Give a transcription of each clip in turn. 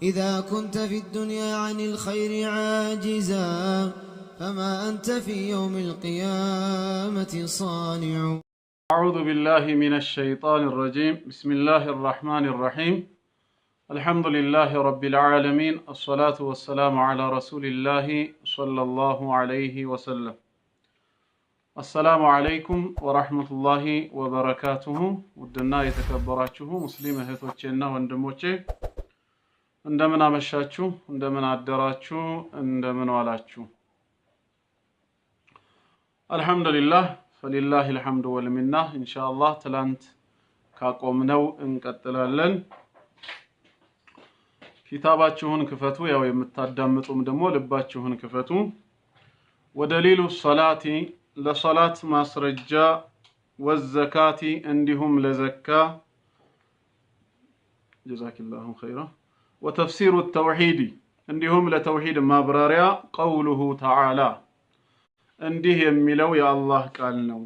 إذا كنت في الدنيا عن الخير عاجزا فما أنت في يوم القيامة صانع. أعوذ بالله من الشيطان الرجيم. بسم الله الرحمن الرحيم. الحمد لله رب العالمين. الصلاة والسلام على رسول الله صلى الله عليه وسلم. السلام عليكم ورحمة الله وبركاته. ودنا يتكبراته مسلم እህቶቼና ወንድሞቼ እንደምን አመሻችሁ፣ እንደምን አደራችሁ፣ እንደምን ዋላችሁ። አልহামዱሊላህ فلله الحمد والمنة إن شاء الله تلانت ካቆምነው እንቀጥላለን። ኪታባችሁን ክፈቱ፣ ያው የምታዳምጡም ደግሞ ልባችሁን ክፈቱ። ወደሊሉ ሶላቲ ለሶላት ማስረጃ ወዘካቲ እንዲሁም ለዘካ ጀዛከላሁ ኸይራ ወተፍሲሩ ተውሂድ እንዲሁም ለተውሂድ ማብራሪያ ቀውሉሁ ተዓላ እንዲህ የሚለው የአላህ ቃል ነው።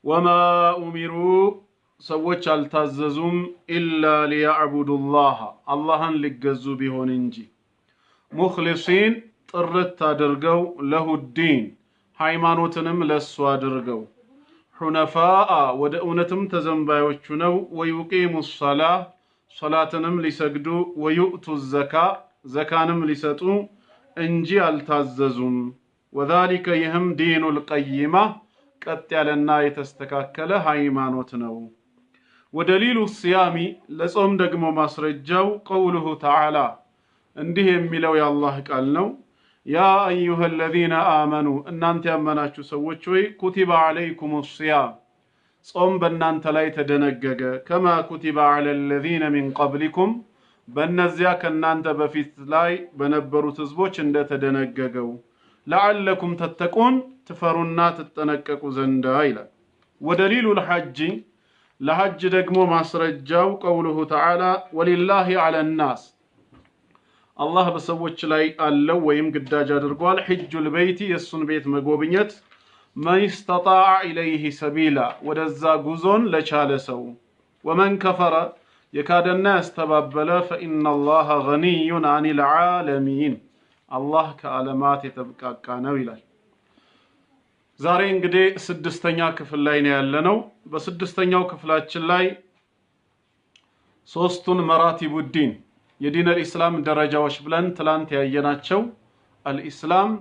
ወማ ኡሚሩ ሰዎች አልታዘዙም ኢላ ሊያዕቡዱላህ አላህን ሊገዙ ቢሆን እንጂ ሙኽሊሲን ጥርት አድርገው ለሁዲን ሃይማኖትንም ለሱ አድርገው ሁነፋአ ወደ እውነትም ተዘንባዮቹ ነው ወዩቂሙ ሶላህ ሶላትንም ሊሰግዱ ወዩእቱ ዘካ ዘካንም ሊሰጡ እንጂ አልታዘዙም። ወዛሊከ ይህም ዲኑል ቀይማ ቀጥ ያለና የተስተካከለ ሃይማኖት ነው። ወደሊሉ ሲያሚ ለጾም ደግሞ ማስረጃው ቀውሉሁ ተዓላ እንዲህ የሚለው የአላህ ቃል ነው። ያ አዩሃ الذين آمنوا እናንተ ያመናችሁ ሰዎች ሆይ ኩቲበ አለይኩም الصيام ጾም በእናንተ ላይ ተደነገገ ከማ ኩቲበ على الذين من قبلكم በእነዚያ ከእናንተ በፊት ላይ በነበሩት ህዝቦች እንደተደነገገው لعلكم تتقون ትፈሩና ትጠነቀቁ ዘንድ ይላል። ወደሊሉ الحج ለሐጅ ደግሞ ማስረጃው ቀውሉሁ ተዓላ ወሊላሂ على الناس አላህ በሰዎች ላይ አለው ወይም ግዳጅ አድርጓል ሐጁል በይቲ የሱን ቤት መጎብኘት ማን استطاع ኢለይሂ ሰቢላ ወደዛ ጉዞን ለቻለ ሰው ወመን ከፈረ የካደና ያስተባበለ فإن الله غني عن العالمين አላህ ከዓለማት የተብቃቃ ነው ይላል። ዛሬ እንግዲህ ስድስተኛ ክፍል ላይ ነው ያለነው። በስድስተኛው ክፍላችን ላይ ሶስቱን መራቲቡ ዲን የዲን አልኢስላም ደረጃዎች ብለን ትላንት ያየናቸው አልኢስላም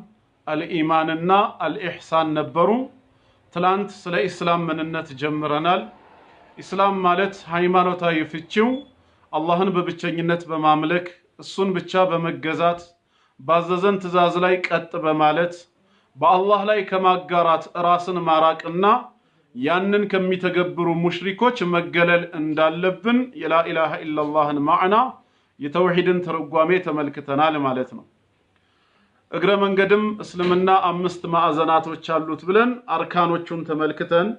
አልኢማንና አልኢህሳን ነበሩ። ትላንት ስለ ኢስላም ምንነት ጀምረናል። ኢስላም ማለት ሃይማኖታዊ ፍቺው አላህን በብቸኝነት በማምለክ እሱን ብቻ በመገዛት ባዘዘን ትእዛዝ ላይ ቀጥ በማለት በአላህ ላይ ከማጋራት ራስን ማራቅና ያንን ከሚተገብሩ ሙሽሪኮች መገለል እንዳለብን የላ ኢላሃ ኢላላህን ማዕና የተውሂድን ትርጓሜ ተመልክተናል ማለት ነው። እግረ መንገድም እስልምና አምስት ማዕዘናቶች አሉት ብለን አርካኖቹን ተመልክተን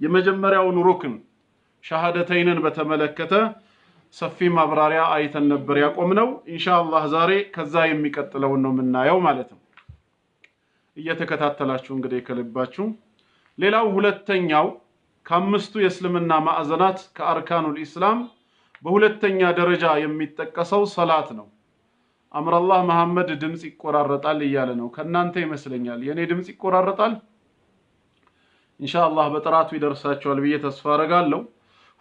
የመጀመሪያውን ሩክን ሸሃደተይንን በተመለከተ ሰፊ ማብራሪያ አይተን ነበር ያቆምነው። ኢንሻአላህ ዛሬ ከዛ የሚቀጥለው ነው የምናየው ማለት ነው። እየተከታተላችሁ እንግዲህ ከልባችሁ ሌላው ሁለተኛው ከአምስቱ የእስልምና ማዕዘናት ከአርካኑል ኢስላም በሁለተኛ ደረጃ የሚጠቀሰው ሰላት ነው። አምራላህ መሐመድ ድምጽ ይቆራረጣል እያለ ነው። ከናንተ ይመስለኛል የኔ ድምጽ ይቆራረጣል። ኢንሻአላህ በጥራቱ ይደርሳችኋል ብዬ ተስፋ አደርጋለሁ።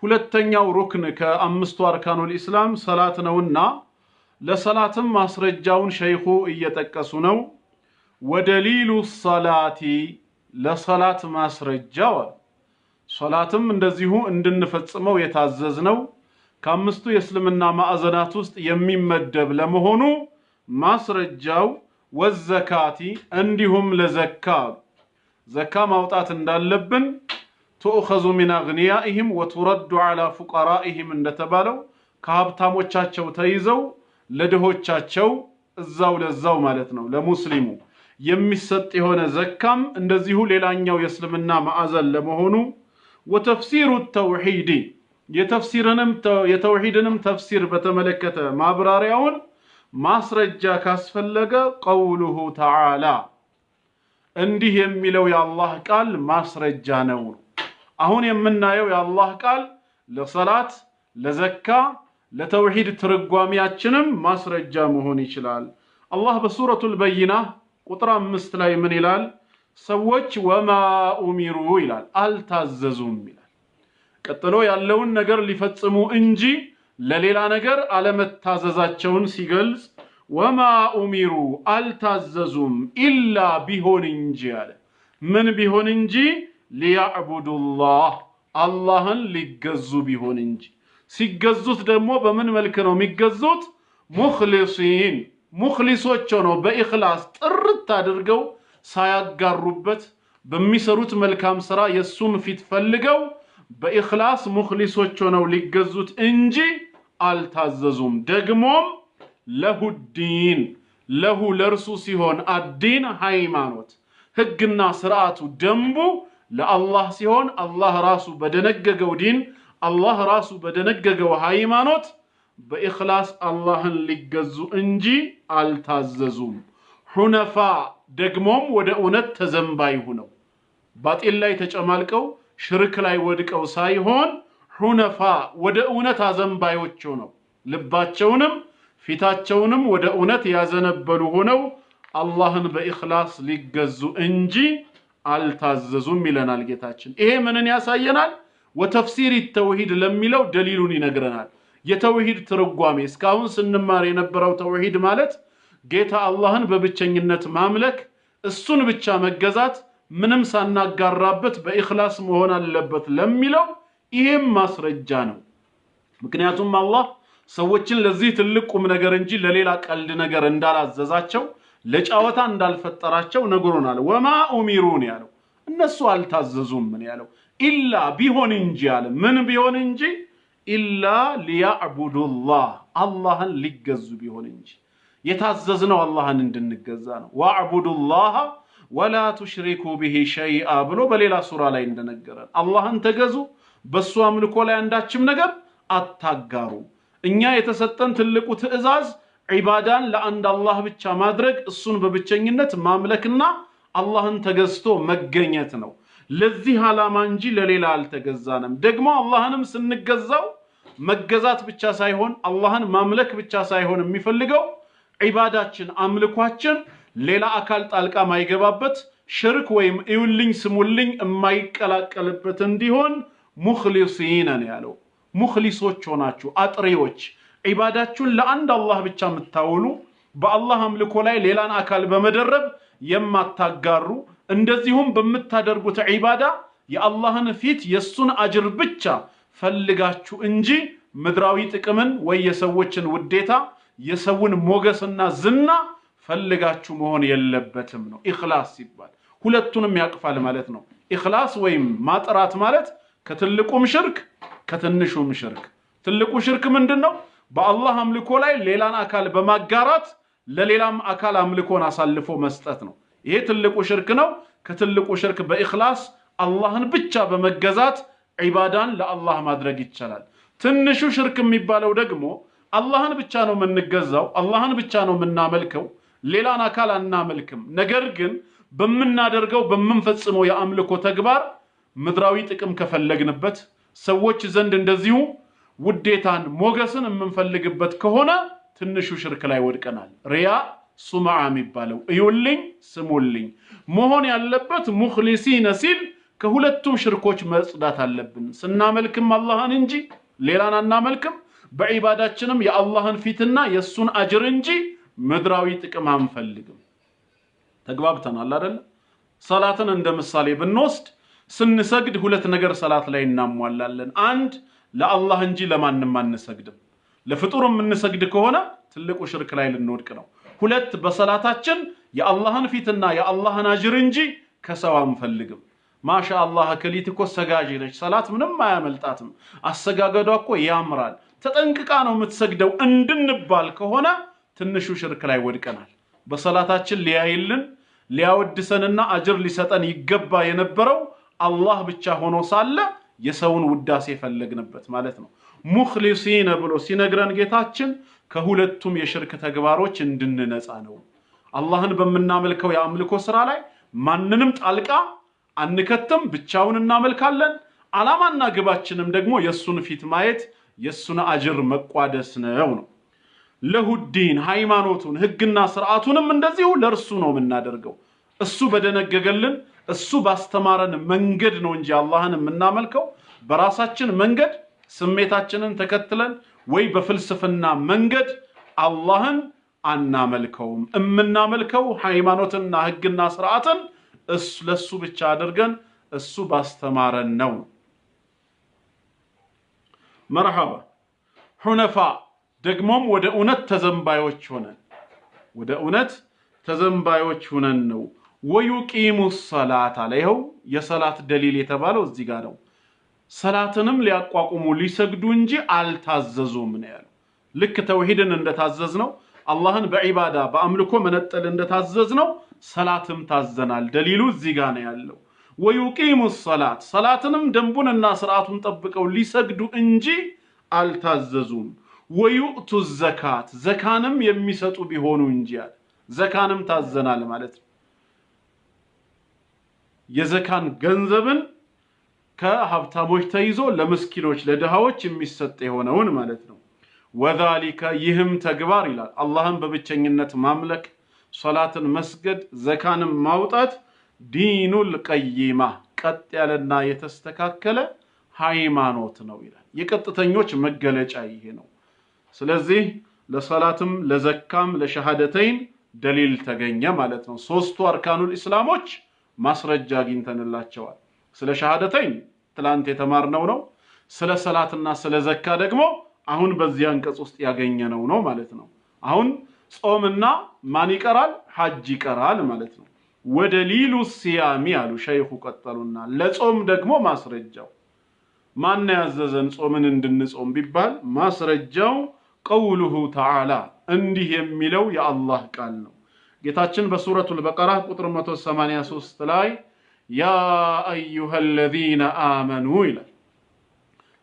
ሁለተኛው ሩክን ከአምስቱ አርካኑል ኢስላም ሰላት ነውና ለሰላትም ማስረጃውን ሸይኹ እየጠቀሱ ነው። ወደሊሉ ሰላቲ ለሰላት ማስረጃው ሰላትም እንደዚሁ እንድንፈጽመው የታዘዝነው ከአምስቱ የእስልምና ማዕዘናት ውስጥ የሚመደብ ለመሆኑ ማስረጃው ወዘካቲ እንዲሁም ለዘካ ዘካ ማውጣት እንዳለብን تؤخذ من أغنيائهم وترد على فقرائهم እንደተባለው ከሀብታሞቻቸው ተይዘው ለድሆቻቸው እዛው ለዛው ማለት ነው ለሙስሊሙ የሚሰጥ የሆነ ዘካም እንደዚሁ ሌላኛው የእስልምና ማዕዘን ለመሆኑ ወተፍሲሩ ተውሂድ የተውሂድንም ተፍሲር በተመለከተ ማብራሪያውን ማስረጃ ካስፈለገ ቀውሉሁ ተዓላ እንዲህ የሚለው የአላህ ቃል ማስረጃ ነው። አሁን የምናየው የአላህ ቃል ለሰላት ለዘካ ለተውሂድ ትርጓሜያችንም ማስረጃ መሆን ይችላል። አላህ በሱረቱል በይና ቁጥር 5 ላይ ምን ይላል? ሰዎች ወማ ኡሚሩ ይላል፣ አልታዘዙም ይላል። ቀጥሎ ያለውን ነገር ሊፈጽሙ እንጂ ለሌላ ነገር አለመታዘዛቸውን ሲገልጽ ወማ ኡሚሩ አልታዘዙም ኢላ ቢሆን እንጂ አለ። ምን ቢሆን እንጂ? ሊያዕቡዱላህ አላህን ሊገዙ ቢሆን እንጂ። ሲገዙት ደግሞ በምን መልክ ነው የሚገዙት? ሙኽሊሲን ሙኽሊሶች ሆነው በኢኽላስ ጥርት አድርገው ሳያጋሩበት በሚሰሩት መልካም ስራ የሱን ፊት ፈልገው በኢኽላስ ሙኽሊሶች ሆነው ሊገዙት እንጂ አልታዘዙም። ደግሞም ለሁዲን ለሁ ለርሱ ሲሆን አዲን ሃይማኖት ህግና ስርዓቱ ደንቡ ለአላህ ሲሆን አላህ ራሱ በደነገገው ዲን አላህ ራሱ በደነገገው ሃይማኖት በኢኽላስ አላህን ሊገዙ እንጂ አልታዘዙም። ሁነፋ ደግሞም ወደ እውነት ተዘንባይ ሆነው ባጢል ላይ ተጨማልቀው ሽርክ ላይ ወድቀው ሳይሆን ሁነፋ ወደ እውነት አዘንባዮች ሆነው ልባቸውንም ፊታቸውንም ወደ እውነት ያዘነበሉ ሆነው አላህን በኢኽላስ ሊገዙ እንጂ አልታዘዙም ይለናል ጌታችን። ይሄ ምንን ያሳየናል? ወተፍሲር ተውሂድ ለሚለው ደሊሉን ይነግረናል። የተውሂድ ትርጓሜ እስካሁን ስንማር የነበረው ተውሂድ ማለት ጌታ አላህን በብቸኝነት ማምለክ፣ እሱን ብቻ መገዛት፣ ምንም ሳናጋራበት በኢኽላስ መሆን አለበት ለሚለው ይሄም ማስረጃ ነው። ምክንያቱም አላህ ሰዎችን ለዚህ ትልቅ ቁም ነገር እንጂ ለሌላ ቀልድ ነገር እንዳላዘዛቸው ለጫወታ እንዳልፈጠራቸው ነግሮናል። ወማ ኡሚሩን ያለው እነሱ አልታዘዙም ምን ያለው ኢላ ቢሆን እንጂ ያለ ምን ቢሆን እንጂ ኢላ ሊያዕቡዱላህ አላህን ሊገዙ ቢሆን እንጂ የታዘዝነው አላህን እንድንገዛ ነው። ወአዕቡዱላህ ወላ ቱሽሪኩ ቢሂ ሸይአ ብሎ በሌላ ሱራ ላይ እንደነገረን አላህን ተገዙ፣ በሱ አምልኮ ላይ አንዳችም ነገር አታጋሩ። እኛ የተሰጠን ትልቁ ትዕዛዝ ዒባዳን ለአንድ አላህ ብቻ ማድረግ፣ እሱን በብቸኝነት ማምለክና አላህን ተገዝቶ መገኘት ነው። ለዚህ ዓላማ እንጂ ለሌላ አልተገዛንም። ደግሞ አላህንም ስንገዛው መገዛት ብቻ ሳይሆን አላህን ማምለክ ብቻ ሳይሆን የሚፈልገው ዒባዳችን አምልኳችን ሌላ አካል ጣልቃ ማይገባበት ሽርክ ወይም እዩልኝ ስሙልኝ የማይቀላቀልበት እንዲሆን ሙኽሊሲን ነው ያለው። ሙኽሊሶች ሆናችሁ አጥሪዎች ዒባዳችሁን ለአንድ አላህ ብቻ የምታውሉ በአላህ አምልኮ ላይ ሌላን አካል በመደረብ የማታጋሩ እንደዚሁም በምታደርጉት ዒባዳ የአላህን ፊት የሱን አጅር ብቻ ፈልጋችሁ እንጂ ምድራዊ ጥቅምን ወይ የሰዎችን ውዴታ የሰውን ሞገስና ዝና ፈልጋችሁ መሆን የለበትም ነው። ኢኽላስ ሲባል ሁለቱንም ያቅፋል ማለት ነው። ኢኽላስ ወይም ማጥራት ማለት ከትልቁም ሽርክ ከትንሹም ሽርክ። ትልቁ ሽርክ ምንድነው? በአላህ አምልኮ ላይ ሌላን አካል በማጋራት ለሌላም አካል አምልኮን አሳልፎ መስጠት ነው። ይሄ ትልቁ ሽርክ ነው። ከትልቁ ሽርክ በኢኽላስ አላህን ብቻ በመገዛት ዒባዳን ለአላህ ማድረግ ይቻላል። ትንሹ ሽርክ የሚባለው ደግሞ አላህን ብቻ ነው የምንገዛው፣ አላህን ብቻ ነው የምናመልከው፣ ሌላን አካል አናመልክም። ነገር ግን በምናደርገው በምንፈጽመው የአምልኮ ተግባር ምድራዊ ጥቅም ከፈለግንበት ሰዎች ዘንድ እንደዚሁ ውዴታን ሞገስን የምንፈልግበት ከሆነ ትንሹ ሽርክ ላይ ወድቀናል። ሪያ ሱምዓ የሚባለው እዩልኝ ስሙልኝ መሆን ያለበት ሙኽሊሲን ሲል ከሁለቱም ሽርኮች መጽዳት አለብን። ስናመልክም አላህን እንጂ ሌላን አናመልክም። በዒባዳችንም የአላህን ፊትና የሱን አጅር እንጂ ምድራዊ ጥቅም አንፈልግም። ተግባብተናል አይደል? ሰላትን እንደ ምሳሌ ብንወስድ ስንሰግድ ሁለት ነገር ሰላት ላይ እናሟላለን። አንድ ለአላህ እንጂ ለማንም አንሰግድም። ለፍጡር የምንሰግድ ከሆነ ትልቁ ሽርክ ላይ ልንወድቅ ነው። ሁለት በሰላታችን የአላህን ፊትና የአላህን አጅር እንጂ ከሰው አንፈልግም። ማሻአላህ ከሊት እኮ ሰጋጂ ነች፣ ሰላት ምንም አያመልጣትም፣ አሰጋገዷ እኮ ያምራል፣ ተጠንቅቃ ነው የምትሰግደው እንድንባል ከሆነ ትንሹ ሽርክ ላይ ወድቀናል። በሰላታችን ሊያይልን ሊያወድሰንና አጅር ሊሰጠን ይገባ የነበረው አላህ ብቻ ሆኖ ሳለ የሰውን ውዳሴ ፈለግንበት ማለት ነው። ሙኽሊሲን ብሎ ሲነግረን ጌታችን ከሁለቱም የሽርክ ተግባሮች እንድንነጻ ነው። አላህን በምናመልከው የአምልኮ ስራ ላይ ማንንም ጣልቃ አንከተም፣ ብቻውን እናመልካለን። ዓላማና ግባችንም ደግሞ የሱን ፊት ማየት የሱን አጅር መቋደስ ነው። ለሁዲን ሃይማኖቱን ህግና ስርዓቱንም እንደዚሁ ለርሱ ነው የምናደርገው። እሱ በደነገገልን እሱ ባስተማረን መንገድ ነው እንጂ አላህን የምናመልከው በራሳችን መንገድ ስሜታችንን ተከትለን ወይ በፍልስፍና መንገድ አላህን አናመልከውም። የምናመልከው ሃይማኖትና ህግና ስርዓትን ለሱ ብቻ አድርገን እሱ ባስተማረን ነው። መርሐባ ሁነፋ ደግሞም ወደ እውነት ተዘንባዮች ሆነን ነው። ወዩቂሙ ሰላት አለይሁ የሰላት ደሊል የተባለው እዚህ ጋር ነው። ሰላትንም ሊያቋቁሙ ሊሰግዱ እንጂ አልታዘዙም ነው ያለው። ልክ ተውሂድን እንደታዘዝነው አላህን በዒባዳ በአምልኮ መነጠል እንደታዘዝነው ሰላትም ታዘናል። ደሊሉ እዚህ ጋር ነው ያለው። ወዩቂሙ ሰላት ሰላትንም ደንቡንና ስርዓቱን ጠብቀው ሊሰግዱ እንጂ አልታዘዙም። ወዩእቱ ዘካት ዘካንም የሚሰጡ ቢሆኑ እንጂ አለ። ዘካንም ታዘናል ማለት ነው። የዘካን ገንዘብን ከሀብታሞች ተይዞ ለምስኪኖች ለድሃዎች የሚሰጥ የሆነውን ማለት ነው። ወዛሊከ ይህም ተግባር ይላል አላህን በብቸኝነት ማምለክ፣ ሶላትን መስገድ፣ ዘካንም ማውጣት ዲኑል ቀይማ ቀጥ ያለና የተስተካከለ ሃይማኖት ነው ይላል። የቀጥተኞች መገለጫ ይሄ ነው። ስለዚህ ለሶላትም ለዘካም ለሸሃደተይን ደሊል ተገኘ ማለት ነው። ሶስቱ አርካኑል ኢስላሞች ማስረጃ አግኝተንላቸዋል። ስለ ሸሃደተይን ትላንት የተማርነው ነው። ስለ ሰላትና ስለ ዘካ ደግሞ አሁን በዚህ አንቀጽ ውስጥ ያገኘነው ነው ማለት ነው። አሁን ጾምና ማን ይቀራል? ሐጅ ይቀራል ማለት ነው። ወደሊሉ ሲያሚ አሉ ሸይኹ ቀጠሉና ለጾም ደግሞ ማስረጃው ማን ያዘዘን ጾምን እንድንጾም ቢባል ማስረጃው ቀውሉሁ ተዓላ እንዲህ የሚለው የአላህ ቃል ነው። ጌታችን በሱረቱል በቀራ ቁጥር 183 ላይ ያ አዩሀለዚነ አመኑ ይላል።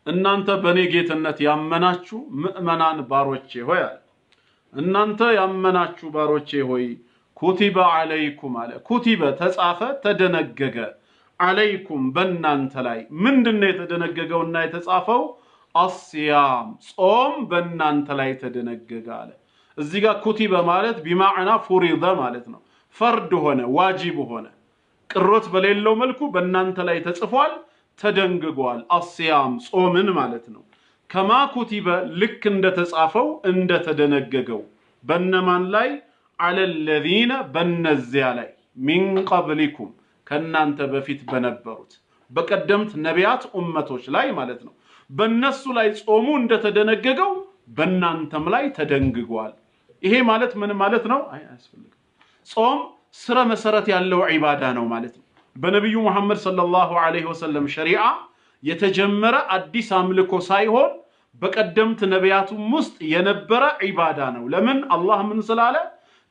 እናንተ በኔ ጌትነት ያመናችሁ ምእመናን ባሮቼ ሆይ አለ። እናንተ ያመናችሁ ባሮቼ ሆይ ኩቲበ አለይኩም አለ። ኩቲበ ተጻፈ ተደነገገ፣ አለይኩም በእናንተ ላይ ምንድነው የተደነገገውና የተጻፈው? አስያም ጾም በእናንተ ላይ ተደነገገ አለ። እዚህ ጋር ኩቲበ ማለት ቢማዕና ፉሪደ ማለት ነው። ፈርድ ሆነ፣ ዋጂብ ሆነ፣ ቅሮት በሌለው መልኩ በእናንተ ላይ ተጽፏል፣ ተደንግጓል። አስያም ጾምን ማለት ነው። ከማ ኩቲበ ልክ እንደተጻፈው እንደተደነገገው በእነማን ላይ? አለለዚነ በነዚያ ላይ ሚን ቀብሊኩም ከእናንተ በፊት በነበሩት በቀደምት ነቢያት ኡመቶች ላይ ማለት ነው። በእነሱ ላይ ጾሙ እንደተደነገገው በእናንተም ላይ ተደንግጓል። ይሄ ማለት ምን ማለት ነው? አያስፈልግም። ጾም ስረ መሰረት ያለው ዒባዳ ነው ማለት ነው። በነብዩ መሐመድ ሰለላሁ ዐለይሂ ወሰለም ሸሪዓ የተጀመረ አዲስ አምልኮ ሳይሆን በቀደምት ነቢያቱም ውስጥ የነበረ ዒባዳ ነው። ለምን? አላህ ምን ስላለ?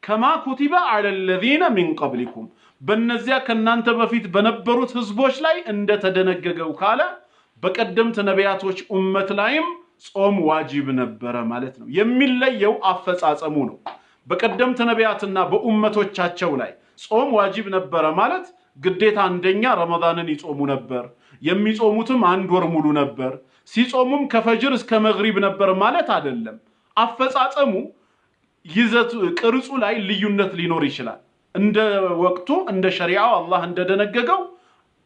ከማ ኩቲበ ዐለለዚነ ሚን ቀብሊኩም በእነዚያ ከእናንተ በፊት በነበሩት ህዝቦች ላይ እንደተደነገገው ካለ በቀደምት ነቢያቶች ኡመት ላይም ጾም ዋጂብ ነበረ ማለት ነው። የሚለየው አፈጻጸሙ ነው። በቀደምት ነቢያትና በኡመቶቻቸው ላይ ጾም ዋጂብ ነበረ ማለት ግዴታ አንደኛ ረመዳንን ይጾሙ ነበር። የሚጾሙትም አንድ ወር ሙሉ ነበር። ሲጾሙም ከፈጅር እስከ መግሪብ ነበር ማለት አይደለም። አፈጻጸሙ ይዘቱ ቅርጹ ላይ ልዩነት ሊኖር ይችላል። እንደ ወቅቱ እንደ ሸሪዓው አላህ እንደደነገገው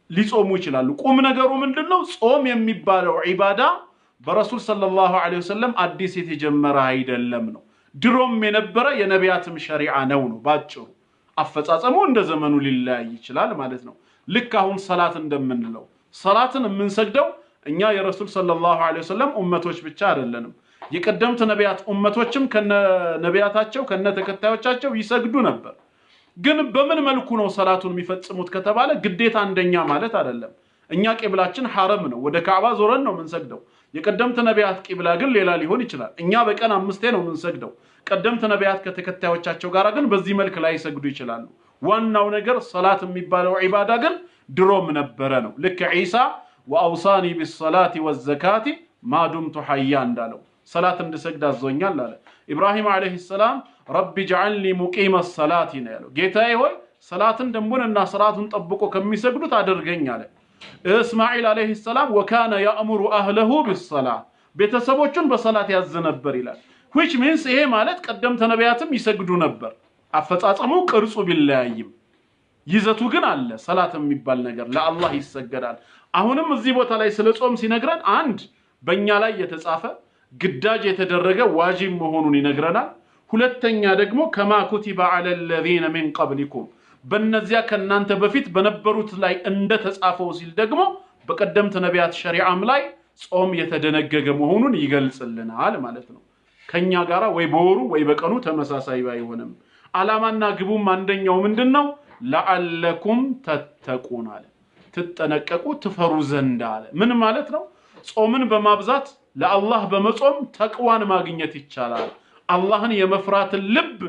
ሊጾሙ ይችላሉ። ቁም ነገሩ ምንድነው? ጾም የሚባለው ዒባዳ በረሱል ሰለላሁ ዐለይሂ ወሰለም አዲስ የተጀመረ አይደለም ነው። ድሮም የነበረ የነቢያትም ሸሪዓ ነው ነው ባጭሩ። አፈጻጸሙ እንደ ዘመኑ ሊለያይ ይችላል ማለት ነው። ልክ አሁን ሰላት እንደምንለው ሰላትን የምንሰግደው እኛ የረሱል ሰለላሁ ዐለይሂ ወሰለም ኡመቶች ብቻ አይደለንም። የቀደምት ነቢያት ኡመቶችም ከነ ነቢያታቸው ከነ ተከታዮቻቸው ይሰግዱ ነበር። ግን በምን መልኩ ነው ሰላቱን የሚፈጽሙት ከተባለ ግዴታ አንደኛ ማለት አይደለም። እኛ ቂብላችን ሐረም ነው፣ ወደ ካዕባ ዞረን ነው የምንሰግደው። የቀደምት ነቢያት ቂብላ ግን ሌላ ሊሆን ይችላል። እኛ በቀን 5 ነው የምንሰግደው። ቀደምት ነቢያት ከተከታዮቻቸው ጋር ግን በዚህ መልክ ላይ ይሰግዱ ይችላሉ። ዋናው ነገር ሰላት የሚባለው ዒባዳ ግን ድሮም ነበረ ነው። ልክ ዒሳ ወአውሳኒ ቢሰላቲ ወዘካቲ ማዱምቱ ሐያ እንዳለው ሰላት እንድሰግድ አዞኛል አለ። ኢብራሂም አለይሂ ሰላም ረቢ ጅዐልኒ ሙቂመ ሰላቲ ነው ያለው። ጌታዬ ሆይ ሰላትን ደንቡንና ስርዓቱን ጠብቆ ከሚሰግዱት አድርገኝ አለ። እስማዒል አለይሂ ሰላም ወካነ ያእሙሩ አህለሁ ቢሰላህ ቤተሰቦቹን በሰላት ያዝ ነበር ይላል which means ይሄ ማለት ቀደምት ነቢያትም ይሰግዱ ነበር አፈጻጸሙ ቅርጹ ቢለያይም ይዘቱ ግን አለ ሰላት የሚባል ነገር ለአላህ ይሰገዳል አሁንም እዚህ ቦታ ላይ ስለ ጾም ሲነግረን አንድ በእኛ ላይ የተጻፈ ግዳጅ የተደረገ ዋጅብ መሆኑን ይነግረናል ሁለተኛ ደግሞ ከማ ኩቲበ ዐለ الذين من قبلكم በእነዚያ ከናንተ በፊት በነበሩት ላይ እንደተጻፈው ሲል ደግሞ በቀደምት ነቢያት ሸሪዓም ላይ ጾም የተደነገገ መሆኑን ይገልጽልናል ማለት ነው ከኛ ጋራ ወይ በወሩ ወይ በቀኑ ተመሳሳይ ባይሆንም አላማና ግቡም አንደኛው ምንድነው ለዓለኩም ተተቁን አለ ትጠነቀቁ ትፈሩ ዘንድ አለ ምን ማለት ነው ጾምን በማብዛት ለአላህ በመጾም ተቅዋን ማግኘት ይቻላል አላህን የመፍራት ልብ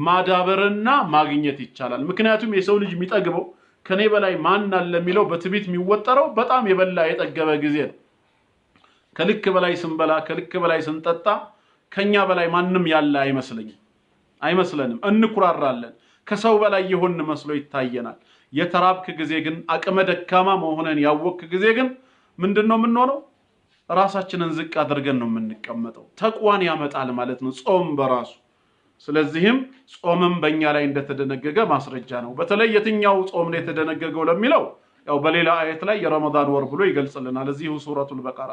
ማዳበርና ማግኘት ይቻላል ምክንያቱም የሰው ልጅ የሚጠግበው ከኔ በላይ ማን አለ የሚለው በትቢት የሚወጠረው በጣም የበላ የጠገበ ጊዜ ነው ከልክ በላይ ስንበላ ከልክ በላይ ስንጠጣ ከኛ በላይ ማንንም ያለ አይመስለንም እንኩራራለን ከሰው በላይ ይሆን መስሎ ይታየናል የተራብክ ጊዜ ግን አቅመ ደካማ መሆነን ያወቅክ ጊዜ ግን ምንድነው የምንሆነው ራሳችንን ዝቅ አድርገን ነው የምንቀመጠው ተቅዋን ያመጣል ማለት ነው ጾም በራሱ ስለዚህም ጾምም በእኛ ላይ እንደተደነገገ ማስረጃ ነው በተለይ የትኛው ጾም ነው የተደነገገው ለሚለው ያው በሌላ አየት ላይ የረመዳን ወር ብሎ ይገልጽልናል እዚሁ ሱረቱል በቀራ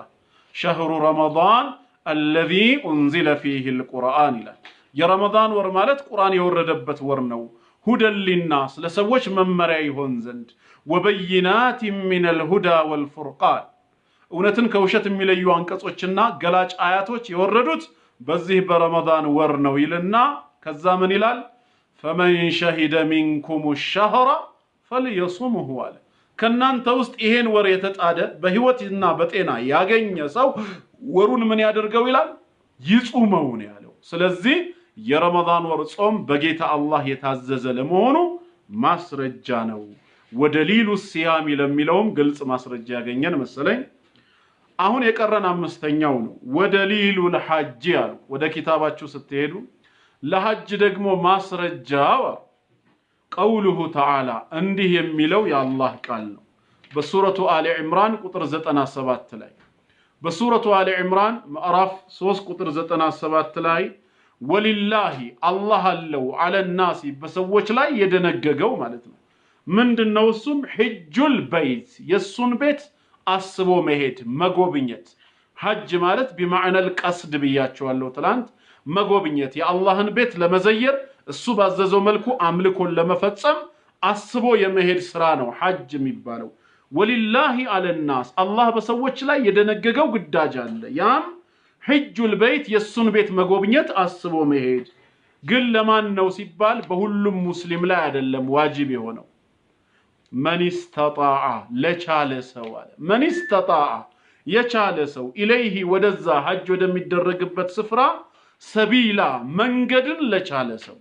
شهر رمضان الذي انزل فيه القرآن ይላል የረመዳን ወር ማለት ቁርአን የወረደበት ወር ነው ሁደን للناس ለሰዎች መመሪያ ይሆን ዘንድ وبينات من الهدى والفرقان እውነትን ከውሸት የሚለዩ አንቀጾችና ገላጭ አያቶች የወረዱት በዚህ በረመዳን ወር ነው ይልና ከዛ ምን ይላል فمن شهد منكم الشهر فليصمه አለ ከናንተ ውስጥ ይሄን ወር የተጣደ በህይወትና በጤና ያገኘ ሰው ወሩን ምን ያደርገው ይላል ይጾመው ነው ያለው ስለዚህ የረመዳን ወር ጾም በጌታ አላህ የታዘዘ ለመሆኑ ማስረጃ ነው ወደሊሉ ሲያም ለሚለውም ግልጽ ማስረጃ ያገኘን መሰለኝ አሁን የቀረን አምስተኛው ነው ወደሊሉ ለሐጅ ያለው ወደ ኪታባችሁ ስትሄዱ ለሐጅ ደግሞ ማስረጃው قوله تعالى እንዲህ የሚለው የአላህ ቃል ነው በሱረቱ አሊ ኢምራን ቁጥር 97 ላይ በሱረቱ አሊ ኢምራን ምዕራፍ 3 ቁጥር 97 ላይ ወሊላሂ አላህ አለው على الناس በሰዎች ላይ የደነገገው ማለት ነው ምንድነው እሱም ሐጁል በይት የሱን ቤት አስቦ መሄድ መጎብኘት ሐጅ ማለት بمعنى القصد ብያቸዋለሁ ትላንት መጎብኘት የአላህን ቤት ለመዘየር እሱ ባዘዘው መልኩ አምልኮን ለመፈጸም አስቦ የመሄድ ስራ ነው ሐጅ የሚባለው ወሊላሂ على الناس አላህ በሰዎች ላይ የደነገገው ግዳጅ አለ ያም ሐጁል በይት የሱን ቤት መጎብኘት አስቦ መሄድ ግን ለማን ነው ሲባል በሁሉም ሙስሊም ላይ አይደለም ዋጅብ የሆነው من استطاع ለቻለ ሰው አለ من استطاع የቻለ ሰው ኢለይሂ ወደዛ ሐጅ ወደሚደረግበት ስፍራ ሰቢላ መንገድን ለቻለ ሰው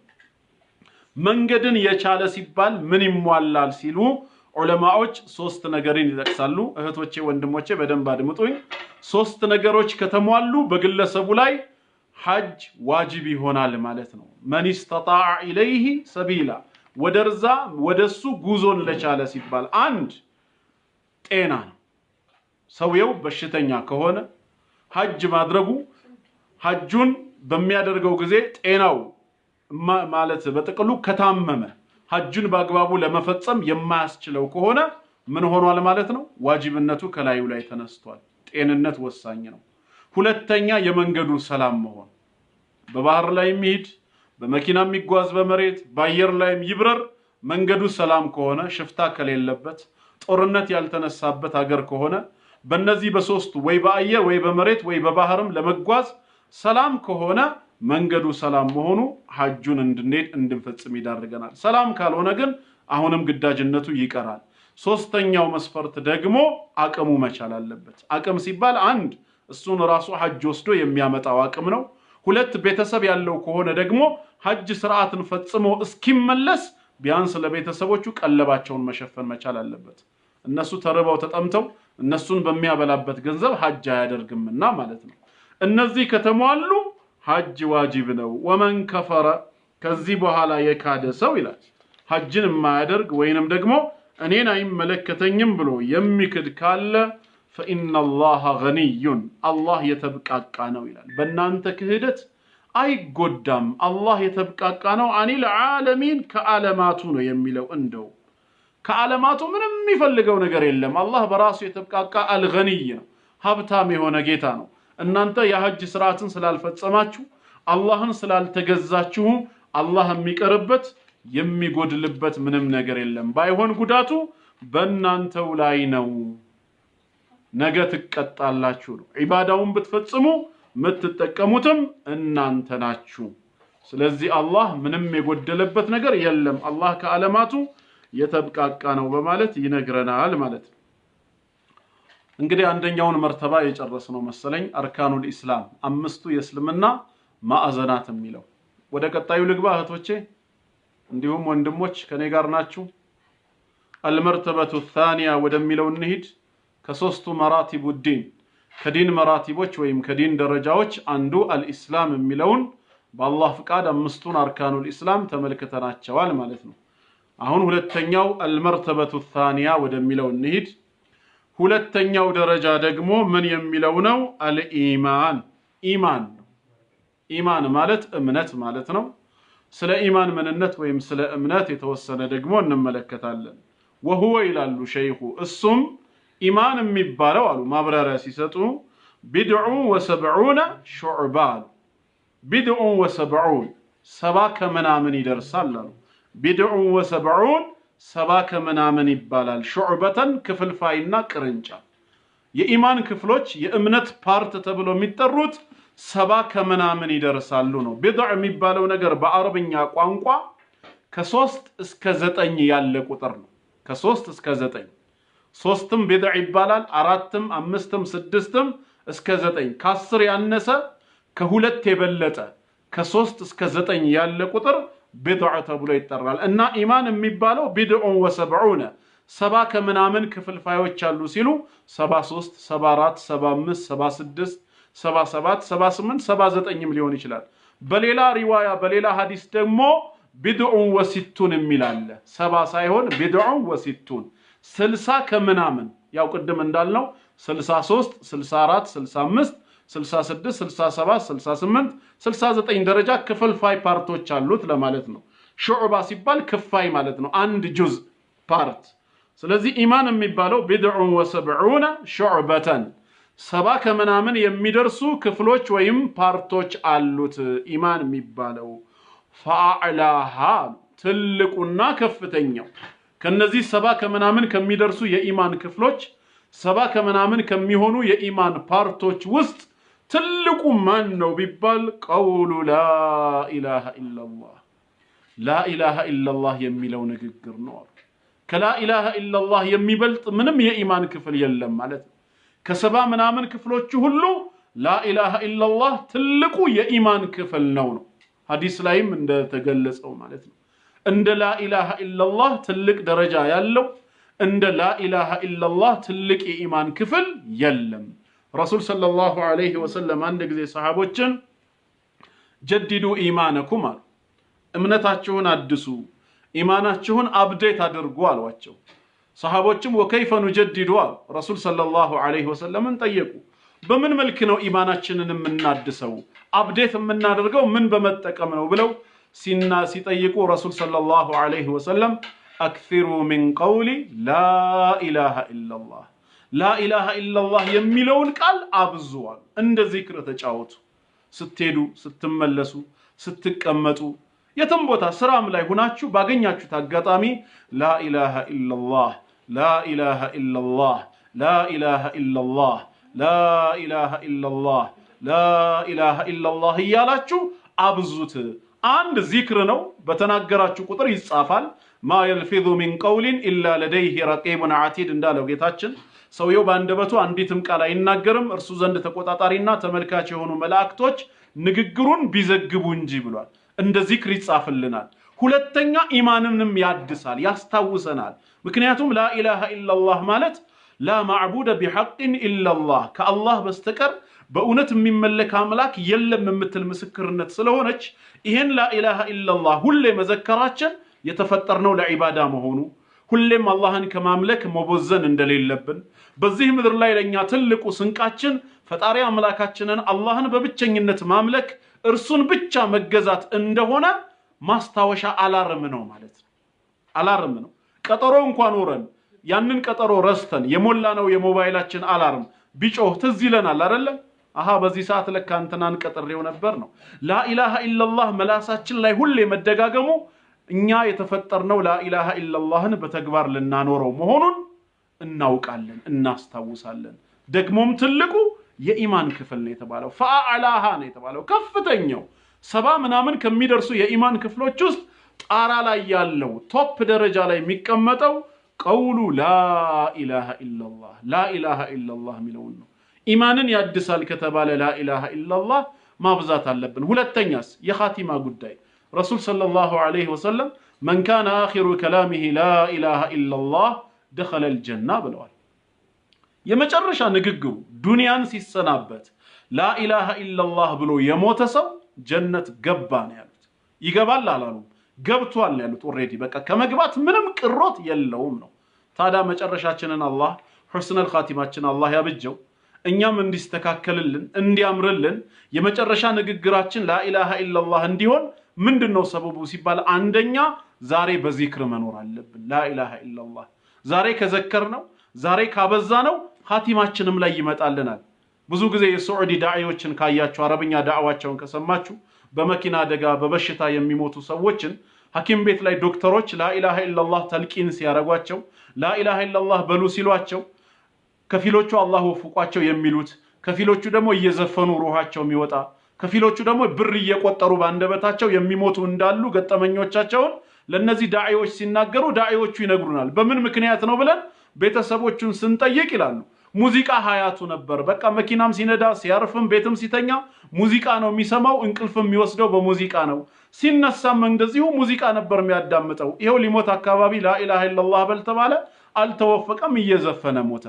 መንገድን የቻለ ሲባል ምን ይሟላል ሲሉ ዑለማዎች ሶስት ነገርን ይጠቅሳሉ እህቶቼ ወንድሞቼ በደንብ አድምጡኝ ሶስት ነገሮች ከተሟሉ በግለሰቡ ላይ ሐጅ ዋጅብ ይሆናል ማለት ነው من استطاع ኢለይሂ ሰቢላ ወደርዛ ወደሱ ጉዞን ለቻለ ሲባል አንድ ጤና ነው ሰውየው በሽተኛ ከሆነ ሐጅ ማድረጉ ሐጁን በሚያደርገው ጊዜ ጤናው ማለት በጥቅሉ ከታመመ ሐጁን በአግባቡ ለመፈጸም የማያስችለው ከሆነ ምን ሆኗል ማለት ነው ዋጅብነቱ ከላዩ ላይ ተነስቷል ጤንነት ወሳኝ ነው ሁለተኛ የመንገዱ ሰላም መሆን በባህር ላይ የሚሄድ በመኪና የሚጓዝ በመሬት በአየር ላይ ይብረር መንገዱ ሰላም ከሆነ ሽፍታ ከሌለበት ጦርነት ያልተነሳበት ሀገር ከሆነ በእነዚህ በሶስቱ ወይ በአየር ወይ በመሬት ወይ በባህርም ለመጓዝ ሰላም ከሆነ መንገዱ ሰላም መሆኑ ሐጁን እንድንሄድ እንድንፈጽም ይዳርገናል ሰላም ካልሆነ ግን አሁንም ግዳጅነቱ ይቀራል ሶስተኛው መስፈርት ደግሞ አቅሙ መቻል አለበት አቅም ሲባል አንድ እሱን ራሱ ሐጅ ወስዶ የሚያመጣው አቅም ነው ሁለት ቤተሰብ ያለው ከሆነ ደግሞ ሐጅ ስርዓትን ፈጽሞ እስኪመለስ ቢያንስ ለቤተሰቦቹ ቀለባቸውን መሸፈን መቻል አለበት እነሱ ተርበው ተጠምተው እነሱን በሚያበላበት ገንዘብ ሐጅ አያደርግምና ማለት ነው እነዚህ ከተሟሉ ሐጅ ዋጅብ ነው ወመን ከፈረ ከዚህ በኋላ የካደ ሰው ይላል ሐጅን የማያደርግ ወይንም ደግሞ እኔን አይመለከተኝም ብሎ የሚክድ ካለ فإن الله غني الله يتبقى ነው ይላል በእናንተ ክህደት አይጎዳም አላህ የተብቃቃ ነው አኒል ዓለሚን ከዓለማቱ ነው የሚለው እንደው ከዓለማቱ ምንም የሚፈልገው ነገር የለም አላህ በራሱ የተብቃቃ አልገኒይ ነው ሀብታም የሆነ ጌታ ነው እናንተ የሐጅ ስርዓትን ስላልፈጸማችሁ አላህን ስላልተገዛችሁ አላህ የሚቀርበት የሚጎድልበት ምንም ነገር የለም ባይሆን ጉዳቱ በእናንተው ላይ ነው ነገ ትቀጣላችሁ ነው ኢባዳውን ብትፈጽሙ ምትጠቀሙትም እናንተ ናችሁ ስለዚህ አላህ ምንም የጎደለበት ነገር የለም አላህ ከዓለማቱ የተብቃቃ ነው በማለት ይነግረናል ማለት ነው እንግዲህ አንደኛውን መርተባ የጨረስነው መሰለኝ አርካኑል ኢስላም አምስቱ የእስልምና ማዕዘናት የሚለው ወደ ቀጣዩ ልግባ እህቶቼ እንዲሁም ወንድሞች ከኔ ጋር ናችሁ አልመርተበቱ الثانية ወደሚለው እንሂድ ከሶስቱ መራቲቡ ዲን ከዲን መራቲቦች ወይም ከዲን ደረጃዎች አንዱ አልኢስላም የሚለውን በአላህ ፍቃድ አምስቱን አርካኑል ኢስላም ተመልክተናቸዋል ማለት ነው አሁን ሁለተኛው አልመርተበቱ الثانية ወደሚለው እንሂድ ሁለተኛው ደረጃ ደግሞ ምን የሚለው ነው አልኢማን ኢማን ኢማን ማለት እምነት ማለት ነው ስለ ኢማን ምንነት ወይም ስለ እምነት የተወሰነ ደግሞ እንመለከታለን وهو ይላሉ ሸይኹ እሱም ኢማን የሚባለው አሉ ማብራሪያ ሲሰጡ ቢድዑ ወሰብዑነ ሹዕባ ቢድዑ ወሰብዑን ሰባ ከምናምን ይደርሳል አሉ ቢድዑ ወሰብዑን ሰባ ከምናምን ይባላል ሹዕበተን ክፍልፋይና ቅርንጫፍ የኢማን ክፍሎች የእምነት ፓርት ተብሎ የሚጠሩት ሰባ ከምናምን ይደርሳሉ ነው ቢድዕ የሚባለው ነገር በአረብኛ ቋንቋ ከ3 እስከ 9 ያለ ቁጥር ነው ከ3 እስከ 9 ሶስትም ቢድዕ ይባላል አራትም አምስትም ስድስትም እስከ 9 ከ10 ያነሰ ከሁለት የበለጠ ከ3 እስከ 9 ያለ ቁጥር ቢድዕ ተብሎ ይጠራል እና ኢማን የሚባለው ቢድዑ ወሰብዑነ ሰባ ከምናምን ክፍልፋዮች አሉ ሲሉ 73 74 75 76 77 78 79 ሊሆን ይችላል በሌላ ሪዋያ በሌላ ሐዲስ ደግሞ ቢድዑ ወሲቱን የሚላል ሰባ ሳይሆን ቢድዑ ወሲቱን 60 ከምናምን ያው ቅድም እንዳልነው 63 64 65 66 67 68 69 ደረጃ ክፍልፋይ ፓርቶች አሉት ለማለት ነው ሹዕባ ሲባል ክፋይ ማለት ነው አንድ ጁዝ ፓርት ስለዚህ ኢማን የሚባለው ቢድዑ ወሰብዑነ ሹዕበተን ሰባ ከምናምን የሚደርሱ ክፍሎች ወይም ፓርቶች አሉት ኢማን የሚባለው ፈአዕላሃ ትልቁና ከፍተኛው ከነዚህ ሰባ ከምናምን ከሚደርሱ የኢማን ክፍሎች ሰባ ከምናምን ከሚሆኑ የኢማን ፓርቶች ውስጥ ትልቁ ማን ነው ቢባል ቀውሉ ላ ኢላሃ ኢላላህ ላ ኢላሃ ኢላላህ የሚለው ንግግር ነው ከላ ኢላሃ ኢላላህ የሚበልጥ ምንም የኢማን ክፍል የለም ማለት ነው ከሰባ ምናምን ክፍሎቹ ሁሉ ላ ኢላሃ ኢላላህ ትልቁ የኢማን ክፍል ነው ሐዲስ ላይም እንደተገለጸው ማለት ነው እንደ ላ ኢላሃ ኢላላህ ትልቅ ደረጃ ያለው እንደ ላ ኢላሃ ኢላላህ ትልቅ የኢማን ክፍል የለም ረሱል ሰለላሁ ዐለይሂ ወሰለም አንድ ጊዜ ሰሃቦችን ጀድዱ ኢማነኩም አሉ እምነታችሁን አድሱ ኢማናችሁን አፕዴት አድርጉ አሏቸው ሰሃቦችም ወከይፈ ንጀድዱ አሉ ረሱል ሰለላሁ ዐለይሂ ወሰለምን ጠየቁ በምን መልክ ነው ኢማናችንን የምናድሰው አፕዴት የምናደርገው ምን በመጠቀም ነው ብለው ሲጠይቁ ረሱል ሰለላሁ ዐለይሂ ወሰለም አክሲሩ ሚን ቀውሊ ላ ኢላሃ ኢላላህ ላ ኢላሃ ኢላላህ የሚለውን ቃል አብዙዋል እንደ ዚክር ተጫወቱ ስትሄዱ ስትመለሱ ስትቀመጡ የትም ቦታ ስራም ላይ ሆናችሁ ባገኛችሁት አጋጣሚ ላ ኢላሃ ኢላላህ ላ ኢላሃ ኢላላህ ላ ኢላሃ ኢላላህ ላ ኢላሃ ኢላላህ ላ ኢላሃ ኢላላህ እያላችሁ አብዙት አንድ ዚክር ነው በተናገራችሁ ቁጥር ይጻፋል ማ يلفظ من قول الا لديه رقيب عتيد እንዳለው ጌታችን ሰውየው ባንደበቱ አንዲትም ቃል አይናገርም እርሱ ዘንድ ተቆጣጣሪና ተመልካች የሆኑ መላእክቶች ንግግሩን ቢዘግቡ እንጂ ብሏል እንደ ዚክር ይጻፍልናል ሁለተኛ ኢማንንም ያድሳል ያስታውሰናል ምክንያቱም ላ ኢላሃ ኢላላህ ማለት ላ ማዕቡደ ቢሐቅ ኢላላህ ከአላህ በስተቀር በእውነት የሚመለክ አምላክ የለም የምትል ምስክርነት ስለሆነች ይሄን ላ ኢላሃ ኢላላህ ሁሌ መዘከራችን የተፈጠርነው ለዒባዳ መሆኑ ሁሌም አላህን ከማምለክ መቦዘን እንደሌለብን በዚህ ምድር ላይ ለኛ ትልቁ ስንቃችን ፈጣሪ አምላካችንን አላህን በብቸኝነት ማምለክ እርሱን ብቻ መገዛት እንደሆነ ማስታወሻ አላርም ነው ማለት ነው። አላርም ነው። ቀጠሮ እንኳን ኖረን ያንን ቀጠሮ ረስተን የሞላነው የሞባይላችን አላርም ቢጮህ ትዝ ይለናል አይደለ? አሃ በዚህ ሰዓት ለካ አንተናን ቀጥሬው ነበር ነው። ላኢላሃ ኢላላህ መላሳችን ላይ ሁሌ መደጋገሙ እኛ የተፈጠርነው ላኢላሃ ኢላላህን በተግባር ልናኖረው መሆኑን እናውቃለን፣ እናስታውሳለን። ደግሞም ትልቁ የኢማን ክፍል ነው የተባለው ፈአዕላሃ ነው የተባለው ከፍተኛው 70 ምናምን ከሚደርሱ የኢማን ክፍሎች ውስጥ ጣራ ላይ ያለው ቶፕ ደረጃ ላይ የሚቀመጠው ቀውሉ ላኢላሃ ኢላላህ ላኢላሃ ኢላላህ ሚለውን ነው። ኢማንን ያድሳል ከተባለ ላኢላሃ ኢላላህ ማብዛት አለብን። ሁለተኛስ የኻቲማ ጉዳይ ረሱል ሰለላሁ ዐለይሂ ወሰለም መን ካነ አኺሩ ከላሚሂ ላኢላሃ ኢላላህ ደኸለ አልጀና ብለዋል። የመጨረሻ ንግግሩ ዱንያን ሲሰናበት ላኢላሃ ኢላላህ ብሎ የሞተ ሰው ጀነት ገባ ነው ያሉት። ይገባል አላሉም፣ ገብቷል ያሉት። ኦሬዲ በቃ ከመግባት ምንም ቅሮት የለውም ነው። ታዲያ መጨረሻችንን አላህ ሁስነል ኻቲማችን አላህ ያብጀው፣ እኛም እንዲስተካከልልን እንዲያምርልን የመጨረሻ ንግግራችን ላኢላሃ ኢላላህ እንዲሆን ምንድነው ሰበቡ ሲባል አንደኛ ዛሬ በዚክር መኖር አለብን። ላኢላሃ ኢላላህ ዛሬ ከዘከርነው ዛሬ ካበዛነው ኻቲማችንም ላይ ይመጣልናል። ብዙ ጊዜ የሳዑዲ ዳዒዎችን ካያችሁ አረብኛ ዳዕዋቸውን ከሰማችሁ በመኪና አደጋ በበሽታ የሚሞቱ ሰዎችን ሐኪም ቤት ላይ ዶክተሮች ላኢላሃ ኢላላህ ተልቂን ሲያረጓቸው ላኢላሃ ኢላላህ በሉ ሲሏቸው ከፊሎቹ አላህ ወፍቋቸው የሚሉት ከፊሎቹ ደግሞ እየዘፈኑ ሩሃቸው የሚወጣ ከፊሎቹ ደግሞ ብር እየቆጠሩ ባንደበታቸው የሚሞቱ እንዳሉ ገጠመኞቻቸውን ለነዚህ ዳዒዎች ሲናገሩ ዳዒዎቹ ይነግሩናል። በምን ምክንያት ነው ብለን ቤተሰቦቹን ስንጠይቅ ይላሉ ሙዚቃ ሀያቱ ነበር። በቃ መኪናም ሲነዳ ሲያርፍም ቤትም ሲተኛ ሙዚቃ ነው የሚሰማው፣ እንቅልፍም የሚወስደው በሙዚቃ ነው። ሲነሳም እንደዚሁ ሙዚቃ ነበር የሚያዳምጠው። ይሄው ሊሞት አካባቢ ላኢላሃ ኢላላህ በልተባለ አልተወፈቀም፣ እየዘፈነ ሞተ።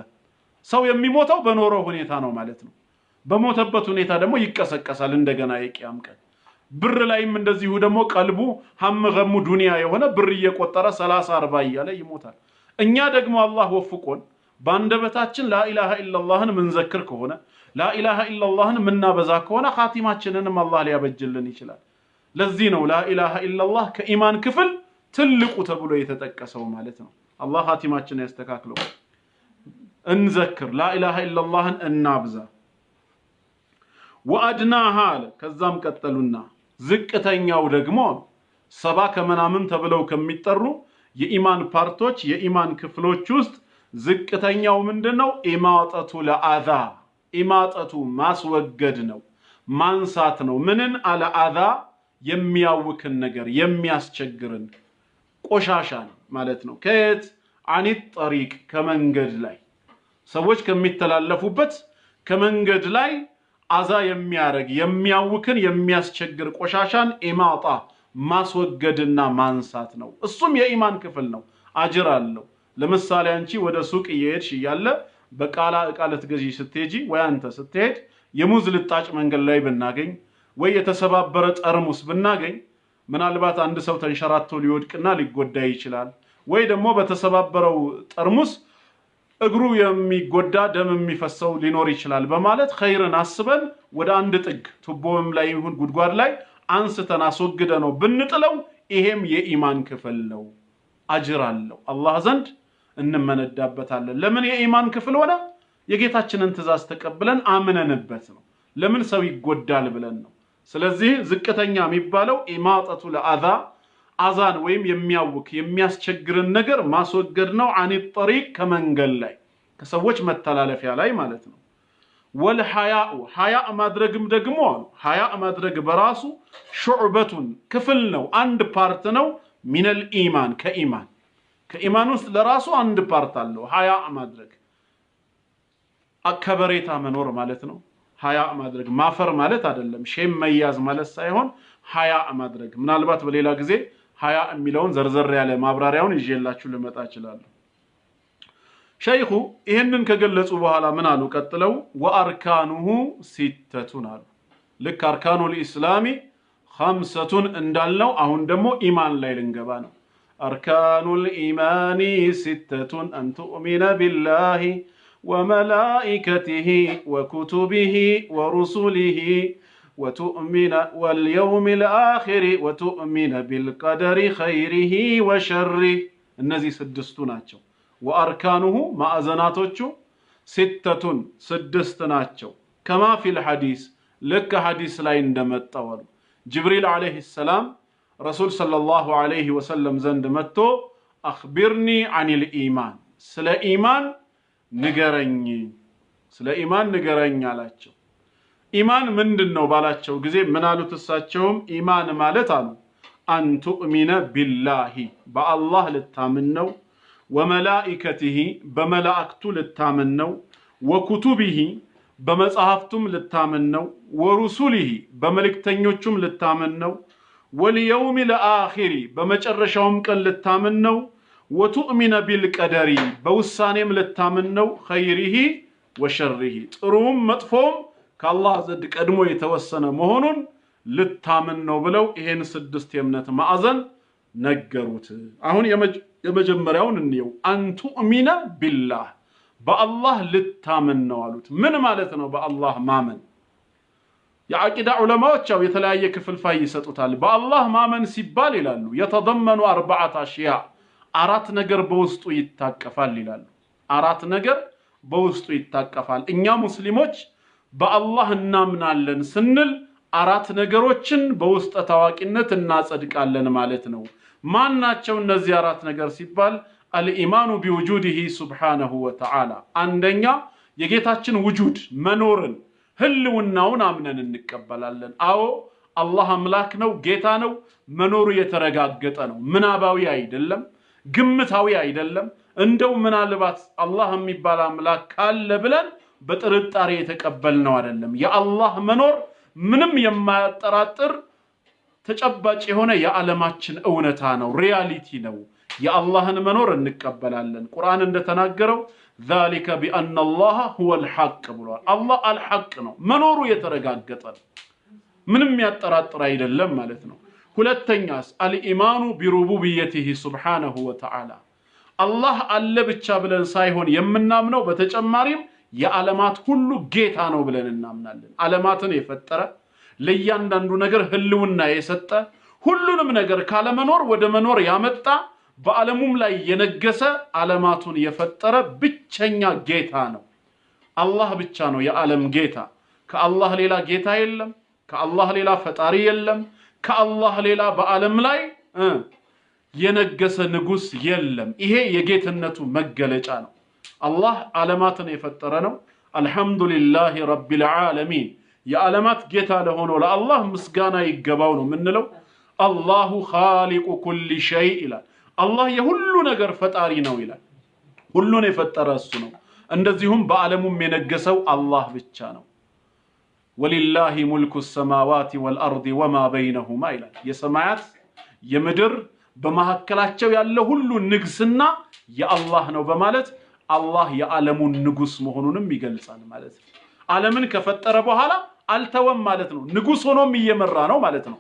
ሰው የሚሞተው በኖረው ሁኔታ ነው ማለት ነው። በሞተበት ሁኔታ ደግሞ ይቀሰቀሳል እንደገና የቂያም ቀን። ብር ላይም እንደዚሁ ደግሞ ቀልቡ ሀምገሙ ዱንያ የሆነ ብር እየቆጠረ 30 40 እያለ ይሞታል። እኛ ደግሞ አላህ ወፍቆን ባንደበታችን ላኢላሃ ኢላላህን ምንዘክር ከሆነ ላኢላሃ ኢላላህን ምናበዛ ከሆነ ኻቲማችንንም አላህ ሊያበጅልን ይችላል። ለዚህ ነው ላኢላሃ ኢላላህ ከኢማን ክፍል ትልቁ ተብሎ የተጠቀሰው ማለት ነው። አላህ ኻቲማችንን ያስተካክለው። እንዘክር ላኢላሃ ኢላላህን እናብዛ። ወአድናሃ ከዛም ቀጠሉና ዝቅተኛው ደግሞ 70 ከምናምን ተብለው ከሚጠሩ የኢማን ፓርቶች የኢማን ክፍሎች ውስጥ ዝቅተኛው ምንድነው? ኢማጠቱ ለአዛ ኢማጠቱ ማስወገድ ነው፣ ማንሳት ነው። ምንን አለአዛ የሚያውክን ነገር የሚያስቸግርን ቆሻሻን ማለት ነው። ከየት አኒት ጠሪቅ ከመንገድ ላይ ሰዎች ከሚተላለፉበት ከመንገድ ላይ አዛ የሚያረግ የሚያውክን የሚያስቸግር ቆሻሻን ኢማጣ ማስወገድና ማንሳት ነው። እሱም የኢማን ክፍል ነው፣ አጅር አለው። ለምሳሌ አንቺ ወደ ሱቅ እየሄድሽ እያለ በቃላ እቃ ልትገዢ ስትሄጂ ወይ አንተ ስትሄድ የሙዝ ልጣጭ መንገድ ላይ ብናገኝ ወይ የተሰባበረ ጠርሙስ ብናገኝ ምናልባት አንድ ሰው ተንሸራቶ ሊወድቅና ሊጎዳ ይችላል። ወይ ደግሞ በተሰባበረው ጠርሙስ እግሩ የሚጎዳ ደም የሚፈሰው ሊኖር ይችላል በማለት ኸይርን አስበን ወደ አንድ ጥግ ቱቦም ላይ ይሁን ጉድጓድ ላይ አንስተን አስወግደ ነው ብንጥለው ይሄም የኢማን ክፍል ነው፣ አጅር አለው አላህ ዘንድ እንመነዳበታለን። ለምን የኢማን ክፍል ሆነ? የጌታችንን ትእዛዝ ተቀብለን አምነንበት ነው። ለምን ሰው ይጎዳል ብለን ነው። ስለዚህ ዝቅተኛ የሚባለው ኢማጠቱ ለአዛ አዛን ወይም የሚያውክ የሚያስቸግርን ነገር ማስወገድ ነው። አኒት ጠሪቅ ከመንገድ ላይ ከሰዎች መተላለፊያ ላይ ማለት ነው። ወልሐያኡ ሐያእ ማድረግም ደግሞ ሐያእ ማድረግ በራሱ ሹዕበቱን ክፍል ነው፣ አንድ ፓርት ነው። ሚነል ኢማን ከኢማን ውስጥ ለራሱ አንድ ፓርት አለው። ሐያእ ማድረግ አከበሬታ መኖር ማለት ነው። ሐያእ ማድረግ ማፈር ማለት አይደለም፣ ሼም መያዝ ማለት ሳይሆን ሐያእ ማድረግ። ምናልባት በሌላ ጊዜ ሐያእ የሚለውን ዘርዘር ያለ ማብራሪያውን ይዤላችሁ ልመጣ እችላለሁ። ሸይኹ ይሄንን ከገለጹ በኋላ ምን አሉ? ቀጥለው ወአርካኑሁ ሲተቱን አሉ። ልክ አርካኑል ኢስላሚ ኸምሰቱን እንዳልነው አሁን ደግሞ ኢማን ላይ ልንገባ ነው። أركان الإيمان ستة أن تؤمن بالله وملائكته وكتبه ورسله وتؤمن واليوم الآخر وتؤمن بالقدر خيره وشره النزي سدستناتشو وأركانه ما أزناتوشو ستة سدستناتشو كما في الحديث لك حديث لا يندمت طول جبريل عليه السلام رسول صلى الله عليه وسلم زند متو أخبرني عن الإيمان سلا إيمان نقرني سلا إيمان نقرني علاتشو إيمان من دنو بالاتشو قزي منالو تساتشوهم إيمان مالتانو أن تؤمن بالله بالله للتامنو وملائكته بملائكته للتامنو وكتبه بمصحفتم للتامنو ورسله بملكتنيوچم للتامنو واليوم الآخر بمجرشهم كان للتامنو وتؤمن بالقدر بوسانيم للتامنو خيره وشره طروم مطفوم كالله زد قدمو يتوسن مهونن للتامنو بلو ይሄን ስድስት የእምነት ማዕዘን ነገሩት አሁን የመጀመሪያውን እንየው አንቱ እሚና ቢላህ በአላህ ልታመነው አሉት ምን ማለት ነው በአላህ ማመን የአቂዳ ዑለማዎች የተለያየ ክፍልፋይ ይሰጡታል በአላህ ማመን ሲባል ይላሉ የተضمن اربعه اشياء አራት ነገር በውስጡ ይታቀፋል ይላሉ አራት ነገር በውስጡ ይታቀፋል እኛ ሙስሊሞች በአላህ እናምናለን ስንል አራት ነገሮችን በውስጥ ታዋቂነት እናጸድቃለን ማለት ነው ማናቸው እነዚህ አራት ነገር ሲባል الإيمان بوجوده سبحانه وتعالى አንደኛ የጌታችን ውጁድ መኖርን ህልውናውን አምነን እንቀበላለን አዎ አላህ አምላክ ነው ጌታ ነው መኖሩ የተረጋገጠ ነው ምናባዊ አይደለም ግምታዊ አይደለም እንደው ምናልባት አላህ የሚባል አምላክ ካለ ብለን በጥርጣሬ የተቀበልነው አይደለም የአላህ መኖር ምንም የማያጠራጥር ተጨባጭ የሆነ የዓለማችን እውነታ ነው ሪያሊቲ ነው የአላህን መኖር እንቀበላለን ቁርአን እንደተናገረው ذلك بأن الله هو الحق ብሏል አላህ አልሐቅ ነው መኖሩ የተረጋገጠ ምንም ያጠራጥር አይደለም ማለት ነው ሁለተኛስ الإيمان بربوبيته سبحانه وتعالى አላህ አለ ብቻ ብለን ሳይሆን የምናምነው በተጨማሪም የዓለማት ሁሉ ጌታ ነው ብለን እናምናለን ዓለማትን የፈጠረ ለእያንዳንዱ ነገር ህልውና የሰጠ ሁሉንም ነገር ካለ መኖር ወደ መኖር ያመጣ በዓለሙም ላይ የነገሰ ዓለማቱን የፈጠረ ብቸኛ ጌታ ነው አላህ ብቻ ነው የዓለም ጌታ ከአላህ ሌላ ጌታ የለም ከአላህ ሌላ ፈጣሪ የለም ከአላህ ሌላ በዓለም ላይ የነገሰ ንጉስ የለም ይሄ የጌትነቱ መገለጫ ነው አላህ ዓለማትን የፈጠረ ነው አልহামዱሊላሂ ረቢል ዓለሚን የዓለማት ጌታ ለሆነው ለአላህ ምስጋና ይገባው ነው ምንለው አላሁ ኻሊቁ ኩሊ ሸይ ይላል አላህ የሁሉ ነገር ፈጣሪ ነው ይላል ሁሉን የፈጠረ እሱ ነው እንደዚሁም በዓለሙም የነገሰው አላህ ብቻ ነው ወሊላሂ ሙልኩ السماوات والارض وما بينهما ይላል የሰማያት የምድር በመሐከላቸው ያለ ሁሉ ንግስና የአላህ ነው በማለት አላህ የዓለሙን ንጉስ መሆኑንም ይገልጻል ማለት ነው ዓለምን ከፈጠረ በኋላ አልተወም ማለት ነው ንጉስ ሆኖም እየመራ ነው ማለት ነው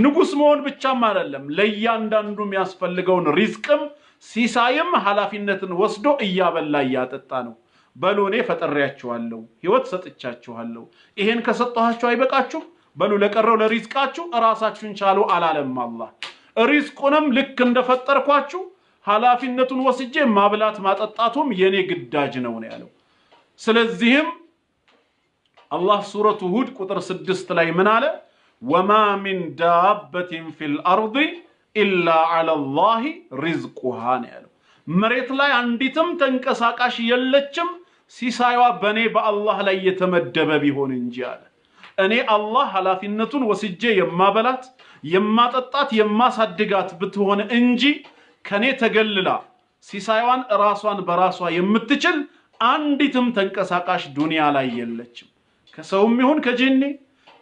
ንጉስ መሆን ብቻም አይደለም ለእያንዳንዱ የሚያስፈልገውን ሪዝቅም ሲሳይም ሐላፊነትን ወስዶ እያበላ ያጠጣ ነው በሉኔ ፈጠሪያችኋለሁ ህይወት ሰጥቻችኋለሁ ይሄን ከሰጣችሁ አይበቃችሁ በሉ ለቀረው ለሪዝቃችሁ ራሳችሁን ቻሉ አላለም አላህ ሪዝቁንም ልክ እንደፈጠርኳችሁ ሐላፊነቱን ወስጄ ማብላት ማጠጣቱም የኔ ግዳጅ ነው ያለው ስለዚህም አላህ ሱረቱ ሁድ ቁጥር 6 ላይ ምን አለ وما من دابة في الأرض إلا على الله رزقها ያለው መሬት ላይ አንዲትም ተንቀሳቃሽ የለችም ሲሳይዋ በኔ በአላህ ላይ የተመደበ ቢሆን እንጂ አለ እኔ አላህ ሐላፊነቱን ወስጄ የማበላት የማጠጣት የማሳድጋት ብትሆን እንጂ ከኔ ተገልላ ሲሳይዋን ራሷን በራሷ የምትችል አንዲትም ተንቀሳቃሽ ዱንያ ላይ የለችም ከሰውም ይሁን ከጂኒ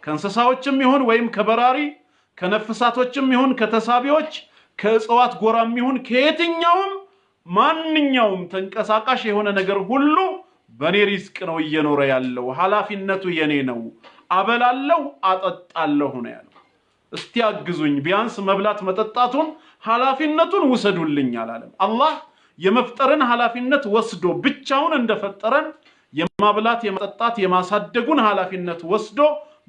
ከእንስሳዎችም ይሁን ወይም ከበራሪ ከነፍሳቶችም ይሁን ከተሳቢዎች ከእጽዋት ጎራም ይሁን ከየትኛውም ማንኛውም ተንቀሳቃሽ የሆነ ነገር ሁሉ በኔ ሪዝቅ ነው እየኖረ ያለው ሐላፊነቱ የኔ ነው አበላለው አጠጣለው ነው ያለው እስቲ አግዙኝ ቢያንስ መብላት መጠጣቱን ሐላፊነቱን ውሰዱልኝ አላለም። አላህ የመፍጠርን ሐላፊነት ወስዶ ብቻውን እንደፈጠረን የማብላት የመጠጣት የማሳደጉን ሐላፊነት ወስዶ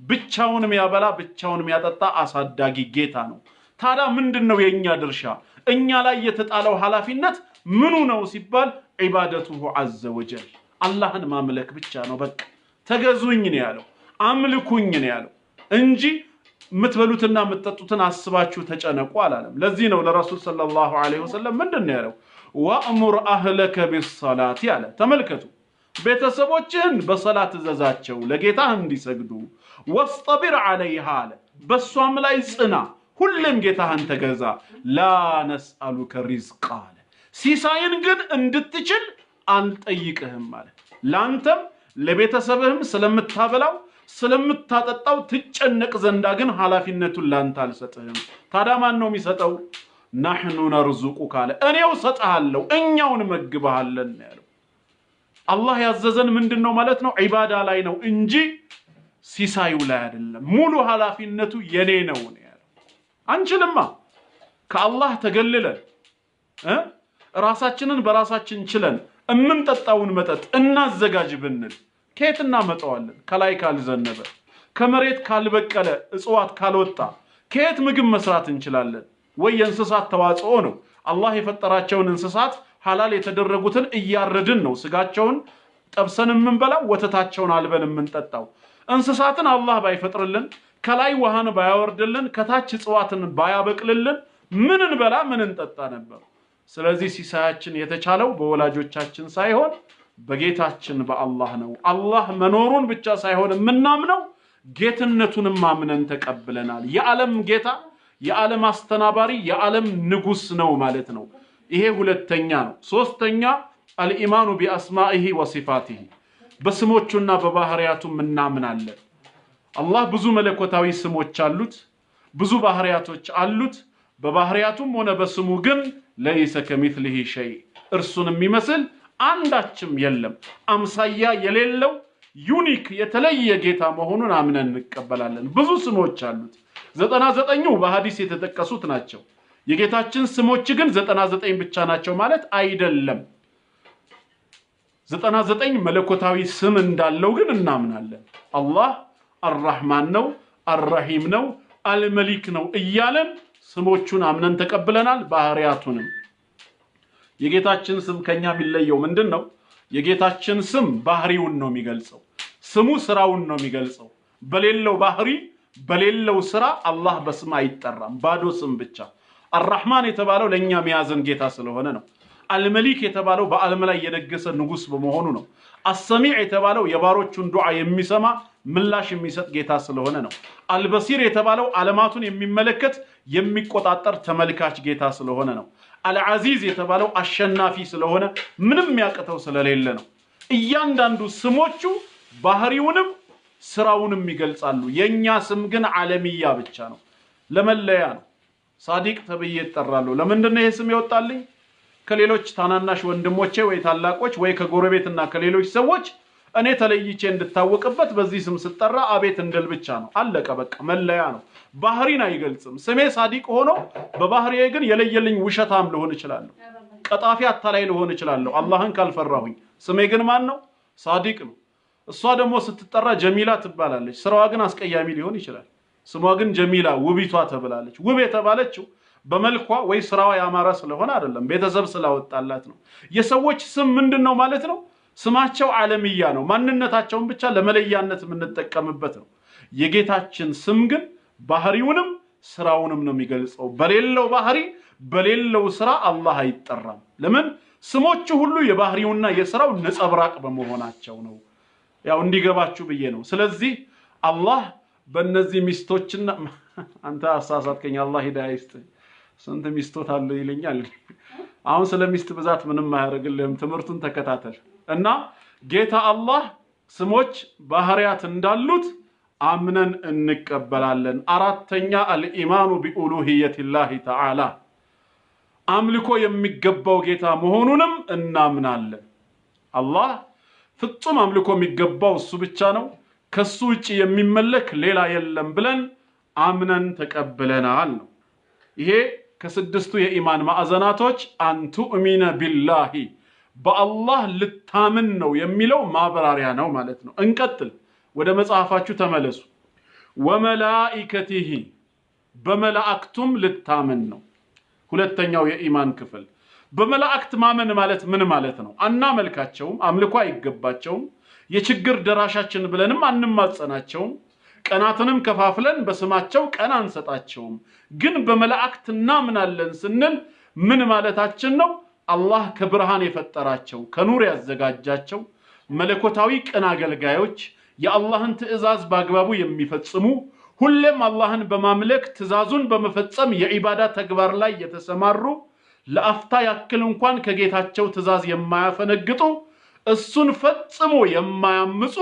ብቻውን የሚያበላ ብቻውን የሚያጠጣ አሳዳጊ ጌታ ነው። ታዲያ ምንድነው የኛ ድርሻ? እኛ ላይ የተጣለው ሐላፊነት ምኑ ነው ሲባል ዒባደቱሁ ዐዘ ወጀል አላህን ማምለክ ብቻ ነው። በቃ ተገዙኝ ነው ያለው፣ አምልኩኝ ነው ያለው እንጂ ምትበሉትና ምትጠጡትን አስባችሁ ተጨነቁ አላለም። ለዚህ ነው ለረሱል ሰለላሁ ዐለይሂ ወሰለም ምንድነው ያለው? ወአሙር አህለከ ቢሰላቲ አለ። ተመልከቱ፣ ቤተሰቦችህን በሰላት እዘዛቸው ለጌታህ እንዲሰግዱ፣ ወስጠቢር ዐለይሃ አለ፣ በሷም ላይ ጽና፣ ሁሌም ጌታህን ተገዛ። ላ ነስአሉከ ሪዝቃ አለ፣ ሲሳይን ግን እንድትችል አንጠይቅህም አለ። ላንተም ለቤተሰብህም ስለምታበላው ስለምታጠጣው ትጨነቅ ዘንዳ ግን ሐላፊነቱን ላንተ አልሰጥህም። ታዲያ ማን ነው የሚሰጠው? ናህኑ ነርዙቁከ አለ፣ እኔው ሰጥሃለሁ እኛውን መግበሃለን ያለው። አላህ ያዘዘን ምንድነው ማለት ነው? ዒባዳ ላይ ነው እንጂ ሲሳዩ ላይ አይደለም። ሙሉ ሐላፊነቱ የኔ ነው ያለው። አንችልማ ከአላህ ተገልለን ራሳችንን በራሳችን ችለን እምንጠጣውን መጠጥ እናዘጋጅ ብንል ከየት እናመጣዋለን? ከላይ ካልዘነበ ከመሬት ካልበቀለ እጽዋት ካልወጣ ከየት ምግብ መስራት እንችላለን? ወይ የእንስሳት ተዋጽኦ ነው። አላህ የፈጠራቸውን እንስሳት ሐላል የተደረጉትን እያረድን ነው ስጋቸውን ጠብሰን የምንበላው፣ ወተታቸውን አልበን የምንጠጣው። እንስሳትን አላህ ባይፈጥርልን፣ ከላይ ውሃን ባያወርድልን፣ ከታች እጽዋትን ባያበቅልልን ምን እንበላ ምን እንጠጣ ነበር? ስለዚህ ሲሳያችን የተቻለው በወላጆቻችን ሳይሆን በጌታችን በአላህ ነው። አላህ መኖሩን ብቻ ሳይሆን የምናምነው ጌትነቱንም ማምነን ተቀብለናል። የዓለም ጌታ፣ የዓለም አስተናባሪ፣ የዓለም ንጉስ ነው ማለት ነው። ይሄ ሁለተኛ ነው። ሶስተኛ አልኢማኑ ቢአስማኢሂ ወሲፋቲሂ፣ በስሞቹና በባህሪያቱ እናምናለን። አላህ ብዙ መለኮታዊ ስሞች አሉት፣ ብዙ ባህሪያቶች አሉት። በባህሪያቱም ሆነ በስሙ ግን ለይሰ ከሚስሊሂ ሸይ፣ እርሱን የሚመስል አንዳችም የለም። አምሳያ የሌለው ዩኒክ የተለየ ጌታ መሆኑን አምነን እንቀበላለን። ብዙ ስሞች አሉት። 99ኙ በሐዲስ የተጠቀሱት ናቸው። የጌታችን ስሞች ግን 99 ብቻ ናቸው ማለት አይደለም። 99 መለኮታዊ ስም እንዳለው ግን እናምናለን። አላህ አርራህማን ነው፣ አርረሂም ነው፣ አልመሊክ ነው እያለን ስሞቹን አምነን ተቀብለናል። ባህሪያቱንም የጌታችን ስም ከኛ የሚለየው ምንድነው? የጌታችን ስም ባህሪውን ነው የሚገልጸው። ስሙ ስራውን ነው የሚገልጸው። በሌለው ባህሪ በሌለው ስራ አላህ በስም አይጠራም፣ ባዶ ስም ብቻ። አርራህማን የተባለው ለኛ የሚያዝን ጌታ ስለሆነ ነው። አልመሊክ የተባለው በዓለም ላይ የነገሰ ንጉስ በመሆኑ ነው። አሰሚዕ የተባለው የባሮቹን ዱዓ የሚሰማ ምላሽ የሚሰጥ ጌታ ስለሆነ ነው። አልበሲር የተባለው ዓለማቱን የሚመለከት የሚቆጣጠር ተመልካች ጌታ ስለሆነ ነው። አልዓዚዝ የተባለው አሸናፊ ስለሆነ ምንም ያቀተው ስለሌለ ነው። እያንዳንዱ ስሞቹ ባህሪውንም ስራውንም ይገልጻሉ። የኛ ስም ግን ዓለሚያ ብቻ ነው፣ ለመለያ ነው። ሳዲቅ ተብዬ እጠራለሁ። ለምንድን ነው ይሄ ስም ይወጣልኝ? ከሌሎች ታናናሽ ወንድሞቼ ወይ ታላቆች ወይ ከጎረቤትና ከሌሎች ሰዎች እኔ ተለይቼ እንድታወቅበት በዚህ ስም ስጠራ አቤት እንድል ብቻ ነው። አለቀ በቃ፣ መለያ ነው። ባህሪን አይገልጽም። ስሜ ሳዲቅ ሆኖ በባህሪዬ ግን የለየልኝ ውሸታም ልሆን እችላለሁ፣ ቀጣፊ አታላይ ልሆን እችላለሁ አላህን ካልፈራሁኝ። ስሜ ግን ማን ነው? ሳዲቅ ነው። እሷ ደግሞ ስትጠራ ጀሚላ ትባላለች። ስራዋ ግን አስቀያሚ ሊሆን ይችላል። ስሟ ግን ጀሚላ ውቢቷ ተብላለች። ውብ የተባለችው በመልኳ ወይ ስራዋ ያማረ ስለሆነ አይደለም፣ ቤተሰብ ስላወጣላት ነው። የሰዎች ስም ምንድነው ማለት ነው? ስማቸው ዓለምያ ነው። ማንነታቸውን ብቻ ለመለያነት የምንጠቀምበት ነው። የጌታችን ስም ግን ባህሪውንም ስራውንም ነው የሚገልጸው። በሌለው ባህሪ በሌለው ስራ አላህ አይጠራም። ለምን? ስሞቹ ሁሉ የባህሪውና የስራው ነጸብራቅ በመሆናቸው ነው። ያው እንዲገባችሁ ብዬ ነው። ስለዚህ አላህ በእነዚህ ሚስቶችና አንተ አሳሳትከኝ፣ አላህ ሂዳያ ይስጥህ። ስንት ሚስቶት አለ ይለኛል። አሁን ስለ ሚስት ብዛት ምንም አያደርግልህም፣ ትምህርቱን ተከታተል። እና ጌታ አላህ ስሞች ባህሪያት እንዳሉት አምነን እንቀበላለን። አራተኛ አልኢማኑ ቢኡሉሂየቲላሂ ተዓላ፣ አምልኮ የሚገባው ጌታ መሆኑንም እናምናለን። አላህ ፍጹም አምልኮ የሚገባው እሱ ብቻ ነው፣ ከሱ ውጪ የሚመለክ ሌላ የለም ብለን አምነን ተቀብለናል ነው። ይሄ ከስድስቱ የኢማን ማዕዘናቶች አንቱ እሚነ ቢላሂ በአላህ ልታምን ነው የሚለው ማብራሪያ ነው ማለት ነው። እንቀጥል፣ ወደ መጽሐፋችሁ ተመለሱ። ወመላኢከቲሂ በመላእክቱም ልታምን ነው። ሁለተኛው የኢማን ክፍል በመላእክት ማመን ማለት ምን ማለት ነው? አናመልካቸውም፣ አምልኮ አይገባቸውም፣ የችግር ደራሻችን ብለንም አንማጸናቸውም፣ ቀናትንም ከፋፍለን በስማቸው ቀን አንሰጣቸውም። ግን በመላእክት እናምናለን ስንል ምን ማለታችን ነው? አላህ ከብርሃን የፈጠራቸው ከኑር ያዘጋጃቸው መለኮታዊ ቀን አገልጋዮች፣ የአላህን ትእዛዝ በአግባቡ የሚፈጽሙ ሁሌም አላህን በማምለክ ትእዛዙን በመፈጸም የዒባዳ ተግባር ላይ የተሰማሩ ለአፍታ ያክል እንኳን ከጌታቸው ትእዛዝ የማያፈነግጡ እሱን ፈጽሞ የማያምፁ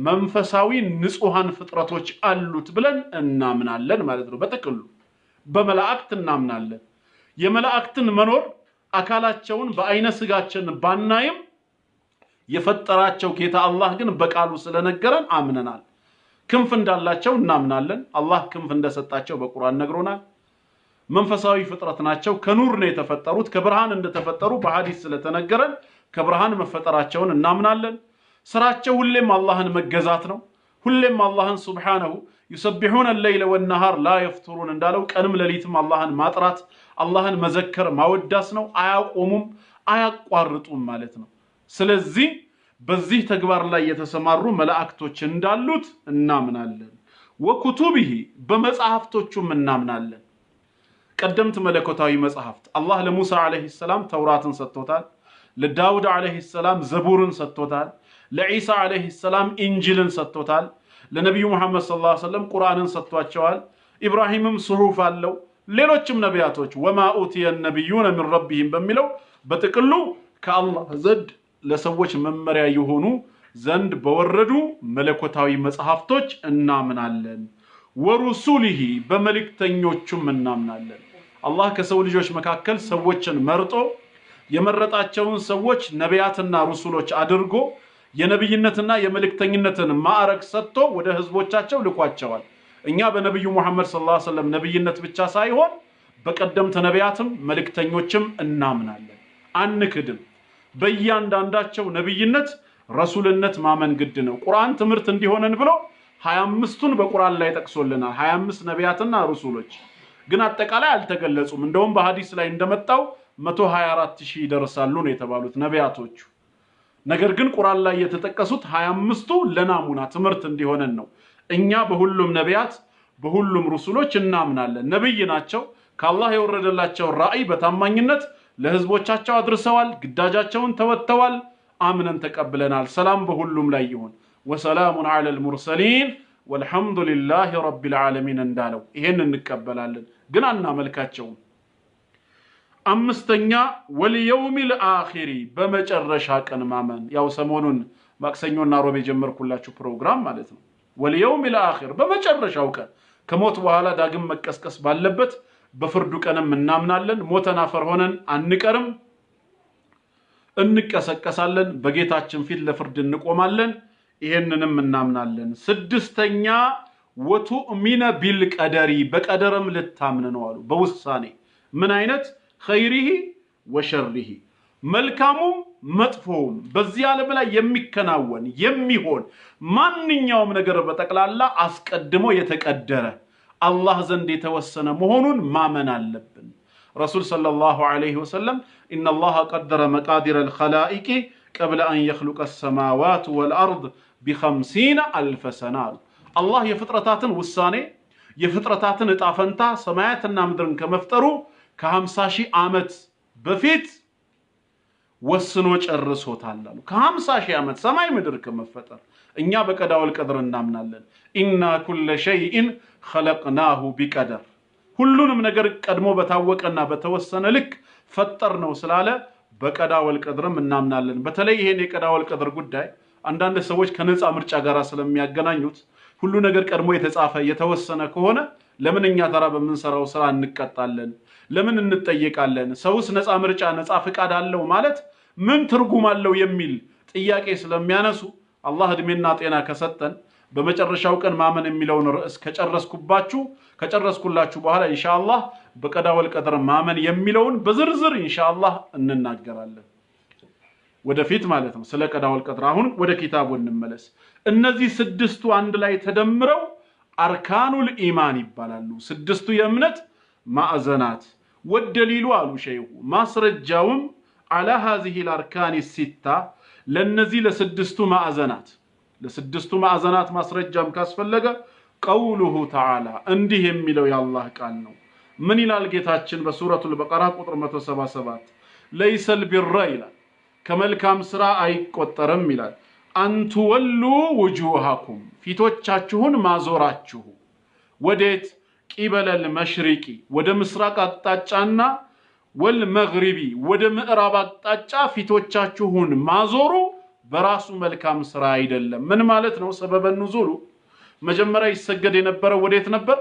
መንፈሳዊ ንጹሃን ፍጥረቶች አሉት ብለን እናምናለን ማለት ነው። በጥቅሉ በመላእክት እናምናለን። የመላእክትን መኖር አካላቸውን በአይነ ስጋችን ባናይም የፈጠራቸው ጌታ አላህ ግን በቃሉ ስለነገረን አምነናል። ክንፍ እንዳላቸው እናምናለን። አላህ ክንፍ እንደሰጣቸው በቁርአን ነግሮናል። መንፈሳዊ ፍጥረት ናቸው። ከኑር ነው የተፈጠሩት። ከብርሃን እንደተፈጠሩ በሐዲስ ስለተነገረን ከብርሃን መፈጠራቸውን እናምናለን። ስራቸው ሁሌም አላህን መገዛት ነው። ሁሌም አላህን ሱብሓነሁ ይሰቢሑነ الليل والنهار لا يفترون እንዳለው ቀንም ሌሊትም አላህን ማጥራት፣ አላህን መዘከር ማወዳስ ነው። አያቆሙም፣ አያቋርጡም ማለት ነው። ስለዚህ በዚህ ተግባር ላይ የተሰማሩ መላእክቶች እንዳሉት እናምናለን። ወኩቱቢሂ በመጽሐፍቶቹም እናምናለን። ቀደምት መለኮታዊ መጽሐፍት አላህ ለሙሳ አለይሂ ሰላም ተውራትን ሰጥቶታል። ለዳውድ አለይሂ ሰላም ዘቡርን ሰጥቶታል። ለኢሳ አለይሂ ሰላም ኢንጂልን ሰጥቶታል። ለነብዩ መሐመድ ሰለላሁ ዐለይሂ ወሰለም ቁርአንን ሰጥቷቸዋል። ኢብራሂምም ሱሁፍ አለው። ሌሎችም ነቢያቶች ወማ ኡቲየ ነቢዩነ ሚን ረቢሂም በሚለው በጥቅሉ ከአላህ ዘንድ ለሰዎች መመሪያ የሆኑ ዘንድ በወረዱ መለኮታዊ መጽሐፍቶች እናምናለን። ወሩሱሊሂ በመልእክተኞቹም እናምናለን። አላህ ከሰው ልጆች መካከል ሰዎችን መርጦ የመረጣቸውን ሰዎች ነቢያትና ሩሱሎች አድርጎ የነብይነትና የመልእክተኝነትን ማዕረግ ሰጥቶ ወደ ህዝቦቻቸው ልኳቸዋል። እኛ በነብዩ መሐመድ ሰለላሁ ዐለይሂ ወሰለም ነብይነት ብቻ ሳይሆን በቀደምት ነቢያትም መልእክተኞችም እናምናለን፣ አንክድም። በእያንዳንዳቸው ነብይነት ረሱልነት ማመን ግድ ነው። ቁርአን ትምህርት እንዲሆነን ብሎ 25ቱን በቁርአን ላይ ጠቅሶልናል። 25 ነቢያትና ሩሱሎች ግን አጠቃላይ አልተገለጹም። እንደውም በሐዲስ ላይ እንደመጣው 124,000 ይደርሳሉ ነው የተባሉት ነቢያቶቹ። ነገር ግን ቁርአን ላይ የተጠቀሱት 25ቱ ለናሙና ትምህርት እንዲሆነን ነው። እኛ በሁሉም ነቢያት በሁሉም ሩሱሎች እናምናለን። ነብይ ናቸው። ከአላህ የወረደላቸው ራእይ በታማኝነት ለህዝቦቻቸው አድርሰዋል። ግዳጃቸውን ተወጥተዋል። አምነን ተቀብለናል። ሰላም በሁሉም ላይ ይሁን። ወሰላሙን ዐለል ሙርሰሊን ወልሐምዱሊላሂ ረቢል ዓለሚን እንዳለው ይሄን እንቀበላለን፣ ግን አናመልካቸውም። አምስተኛ ወልየውሚል አኺሪ በመጨረሻ ቀን ማመን። ያው ሰሞኑን ማክሰኞና ሮብ የጀመርኩላችሁ ፕሮግራም ማለት ነው። ወልየውሚል አኺር በመጨረሻው ቀን ከሞት በኋላ ዳግም መቀስቀስ ባለበት በፍርዱ ቀንም እናምናለን። ሞተን አፈር ሆነን አንቀርም፣ እንቀሰቀሳለን። በጌታችን ፊት ለፍርድ እንቆማለን። ይሄንንም እናምናለን። ስድስተኛ ወቱእሚነ ቢልቀደሪ በቀደርም ልታምን ነው አሉ። በውሳኔ ምን አይነት ኸይሪሂ ወሸሪሂ መልካሙም መጥፎውም በዚህ ዓለም ላይ የሚከናወን የሚሆን ማንኛውም ነገር በጠቅላላ አስቀድሞ የተቀደረ አላህ ዘንድ የተወሰነ መሆኑን ማመን አለብን። ረሱል ሰለላሁ ዐለይሂ ወሰለም ኢነላህ ቀደረ መቃዲረ አልኸላኢቂ ቀብለ አን የኽሉቀ ሰማዋት ወልአርድ ቢ50,000 ሰና። አላህ የፍጥረታትን ውሳኔ የፍጥረታትን ዕጣ ፈንታ ሰማያትና ምድርን ከመፍጠሩ ከ50,000 ዓመት በፊት ወስኖ ጨርሶታል አሉ። ከ50,000 ዓመት ሰማይ ምድር ከመፈጠር እኛ በቀዳውል ቀድር እናምናለን። ኢና ኩለ ሸይኢን ኸለቅናሁ ቢቀደር ሁሉንም ነገር ቀድሞ በታወቀና በተወሰነ ልክ ፈጠር ነው ስላለ በቀዳውል ቀድርም እናምናለን። በተለይ ይሄን የቀዳውል ቀድር ጉዳይ አንዳንድ ሰዎች ከነፃ ምርጫ ጋር ስለሚያገናኙት ሁሉ ነገር ቀድሞ የተጻፈ የተወሰነ ከሆነ ለምን እኛ ተራ በመንሰራው ስራ እንቀጣለን? ለምን እንጠየቃለን? ሰውስ ነፃ ምርጫ ነፃ ፍቃድ አለው ማለት ምን ትርጉም አለው የሚል ጥያቄ ስለሚያነሱ አላህ እድሜና ጤና ከሰጠን በመጨረሻው ቀን ማመን የሚለውን ርዕስ ከጨረስኩላችሁ በኋላ ኢንሻአላህ በቀዳ ወልቀድር ማመን የሚለውን በዝርዝር ኢንሻአላህ እንናገራለን ወደፊት ማለት ነው ስለ ቀዳ ወልቀድር አሁን ወደ ኪታቡ እንመለስ እነዚህ ስድስቱ አንድ ላይ ተደምረው አርካኑል ኢማን ይባላሉ ስድስቱ የእምነት ማዕዘናት ወደሊሉ አሉ ሸይኹ ማስረጃውም على هذه الاركان السته ለነዚህ ለስድስቱ ማዕዘናት ማስረጃም ካስፈለገ قوله تعالى እንዲህ የሚለው የአላህ ቃል ነው ምን ይላል ጌታችን በሱረቱል በቀራ ቁጥር 177 ليس البر ይላል ከመልካም ስራ አይቆጠርም ይላል አንቱ ወሉ وجوهكم ፊቶቻችሁን ማዞራችሁ ወዴት ቂበለል መሽሪቂ ወደ ምስራቅ አቅጣጫና ወልመግሪቢ ወደ ምዕራብ አቅጣጫ ፊቶቻችሁን ማዞሩ በራሱ መልካም ስራ አይደለም ምን ማለት ነው ሰበበ ኑዙሉ መጀመሪያ ይሰገድ የነበረው ወዴት ነበር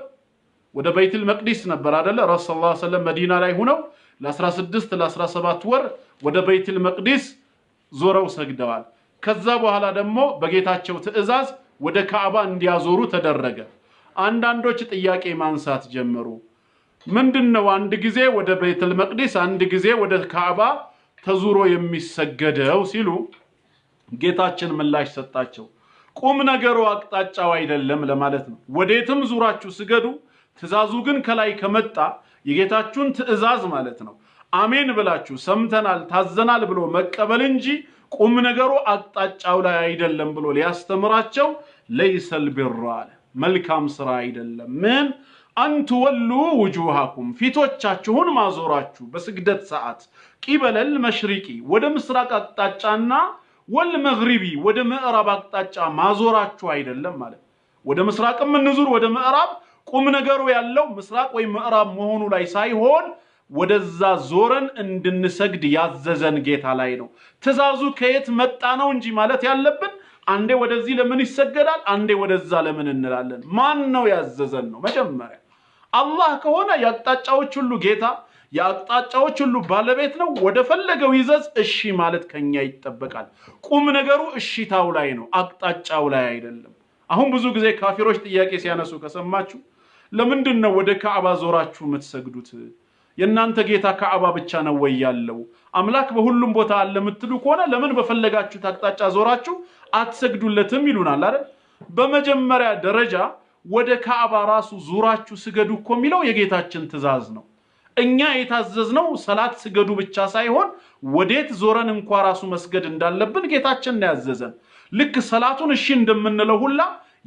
ወደ ቤተል መቅዲስ ነበር አይደለ ረሱላህ ሰለላሁ ዐለይሂ ወሰለም መዲና ላይ ሆነው ለ16 ለ17 ወር ወደ ቤተል መቅዲስ ዞረው ሰግደዋል ከዛ በኋላ ደግሞ በጌታቸው ትእዛዝ ወደ ካዕባ እንዲያዞሩ ተደረገ አንዳንዶች ጥያቄ ማንሳት ጀመሩ ምንድነው አንድ ጊዜ ወደ ቤተል መቅዲስ አንድ ጊዜ ወደ ካዕባ ተዙሮ የሚሰገደው ሲሉ ጌታችን ምላሽ ሰጣቸው ቁም ነገሩ አቅጣጫው አይደለም ለማለት ነው ወዴትም ዙራችሁ ስገዱ ትእዛዙ ግን ከላይ ከመጣ የጌታችሁን ትእዛዝ ማለት ነው አሜን ብላችሁ ሰምተናል ታዘናል ብሎ መቀበል እንጂ ቁም ነገሩ አቅጣጫው ላይ አይደለም ብሎ ሊያስተምራቸው ለይሰል ቢራል መልካም ስራ አይደለም ምን አንቱ ወሉ وجوهكم ፊቶቻችሁን ማዞራችሁ በስግደት ሰዓት ቂበለል መሽሪቂ ወደ ምስራቅ አቅጣጫና ወልመግሪቢ ወደ ምዕራብ አቅጣጫ ማዞራችሁ አይደለም ማለት ወደ ምስራቅም እንዙር ወደ ምዕራብ ቁም ነገሩ ያለው ምስራቅ ወይ ምዕራብ መሆኑ ላይ ሳይሆን ወደዛ ዞረን እንድንሰግድ ያዘዘን ጌታ ላይ ነው ትእዛዙ ከየት መጣ ነው እንጂ ማለት ያለብን አንዴ ወደዚህ ለምን ይሰገዳል አንዴ ወደዛ ለምን እንላለን ማን ነው ያዘዘን ነው መጀመሪያ አላህ ከሆነ ያቅጣጫዎች ሁሉ ጌታ ያቅጣጫዎች ሁሉ ባለቤት ነው ወደ ፈለገው ይዘዝ እሺ ማለት ከኛ ይተበቃል ቁም ነገሩ እሺታው ላይ ነው አቅጣጫው ላይ አይደለም አሁን ብዙ ጊዜ ካፊሮች ጥያቄ ሲያነሱ ከሰማችሁ ለምንድነው ወደ ካዕባ ዞራችሁ የምትሰግዱት የናንተ ጌታ ካዕባ ብቻ ነው ወይ ያለው አምላክ በሁሉም ቦታ አለ የምትሉ ከሆነ ለምን በፈለጋችሁ አቅጣጫ ዞራችሁ አትሰግዱለትም ይሉናል አይደል በመጀመሪያ ደረጃ ወደ ካዕባ ራሱ ዙራችሁ ስገዱ እኮ የሚለው የጌታችን ትእዛዝ ነው እኛ የታዘዝነው ሰላት ስገዱ ብቻ ሳይሆን ወዴት ዞረን እንኳን ራሱ መስገድ እንዳለብን ጌታችን ነው ያዘዘን ልክ ሰላቱን እሺ እንደምንለው ሁላ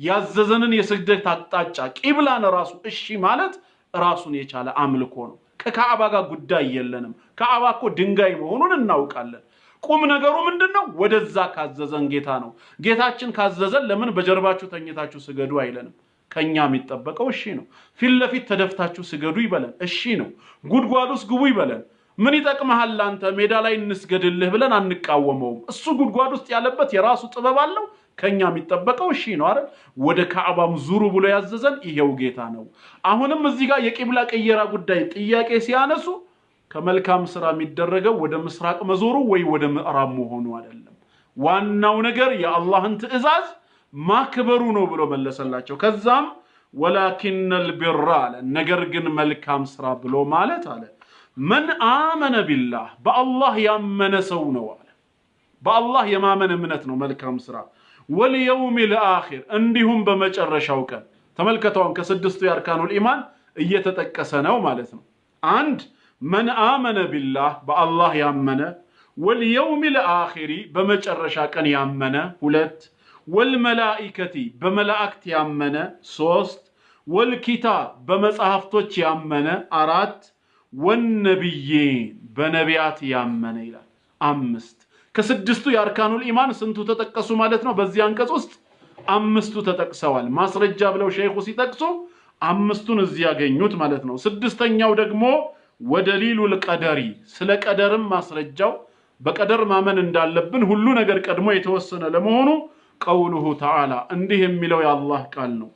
ያዘዘንን የስግደት አቅጣጫ ቂብላን ራሱ እሺ ማለት ራሱን የቻለ አምልኮ ነው ከካዕባ ጋር ጉዳይ የለንም ካዕባ እኮ ድንጋይ መሆኑን እናውቃለን ቁም ነገሩ ምንድነው ወደዛ ካዘዘን ጌታ ነው ጌታችን ካዘዘን ለምን በጀርባችሁ ተኝታችሁ ስገዱ አይለንም ከኛ የሚጠበቀው እሺ ነው ፊት ለፊት ተደፍታችሁ ስገዱ ይበለን እሺ ነው ጉድጓዱስ ግቡ ይበለን ምን ይጠቅመሃል አንተ ሜዳ ላይ እንስገድልህ ብለን አንቃወመውም እሱ ጉድጓድ ውስጥ ያለበት የራሱ ጥበብ አለው ከኛ የሚጠበቀው እሺ ነው አይደል ወደ ካዕባም ዙሩ ብሎ ያዘዘን ይሄው ጌታ ነው አሁንም እዚህ ጋር የቂብላ ቀየራ ጉዳይ ጥያቄ ሲያነሱ ከመልካም ስራ የሚደረገው ወደ ምስራቅ መዞሩ ወይ ወደ ምዕራብ መሆኑ አይደለም ዋናው ነገር የአላህን ትእዛዝ ማክበሩ ነው ብሎ መለሰላቸው ከዛም ወላኪነል ቢራ ነገር ግን መልካም ስራ ብሎ ማለት አለ من آمن بالله بالله يامن ሰው ነው አለ بالله የማመን እምነት ነው መልካም ስራ واليوم الاخر እንዲሁም በመጨረሻው ቀን ተመልከተውን ከስድስቱ የአርካኑል ኢማን እየተጠቀሰ ነው ማለት ነው አንድ من آمن بالله بالله ያመነ واليوم الاخر በመጨረሻ ቀን ያመነ ሁለት والملائكه በመላእክት ያመነ ሶስት والكتاب በመጽሐፍቶች ያመነ አራት والنبيين በነቢያት ያመነ ይላል አምስት ከስድስቱ የአርካኑል ኢማን ስንቱ ተጠቀሱ ማለት ነው በዚህ አንቀጽ ውስጥ አምስቱ ተጠቅሰዋል ማስረጃ ብለው ሸይኹ ሲጠቅሱ አምስቱን እዚህ ያገኙት ማለት ነው ስድስተኛው ደግሞ ወደሊሉል ቀደሪ ስለ ቀደርም ማስረጃው በቀደር ማመን እንዳለብን ሁሉ ነገር ቀድሞ የተወሰነ ለመሆኑ قوله تعالى እንዲህ የሚለው የአላህ ቃል ነው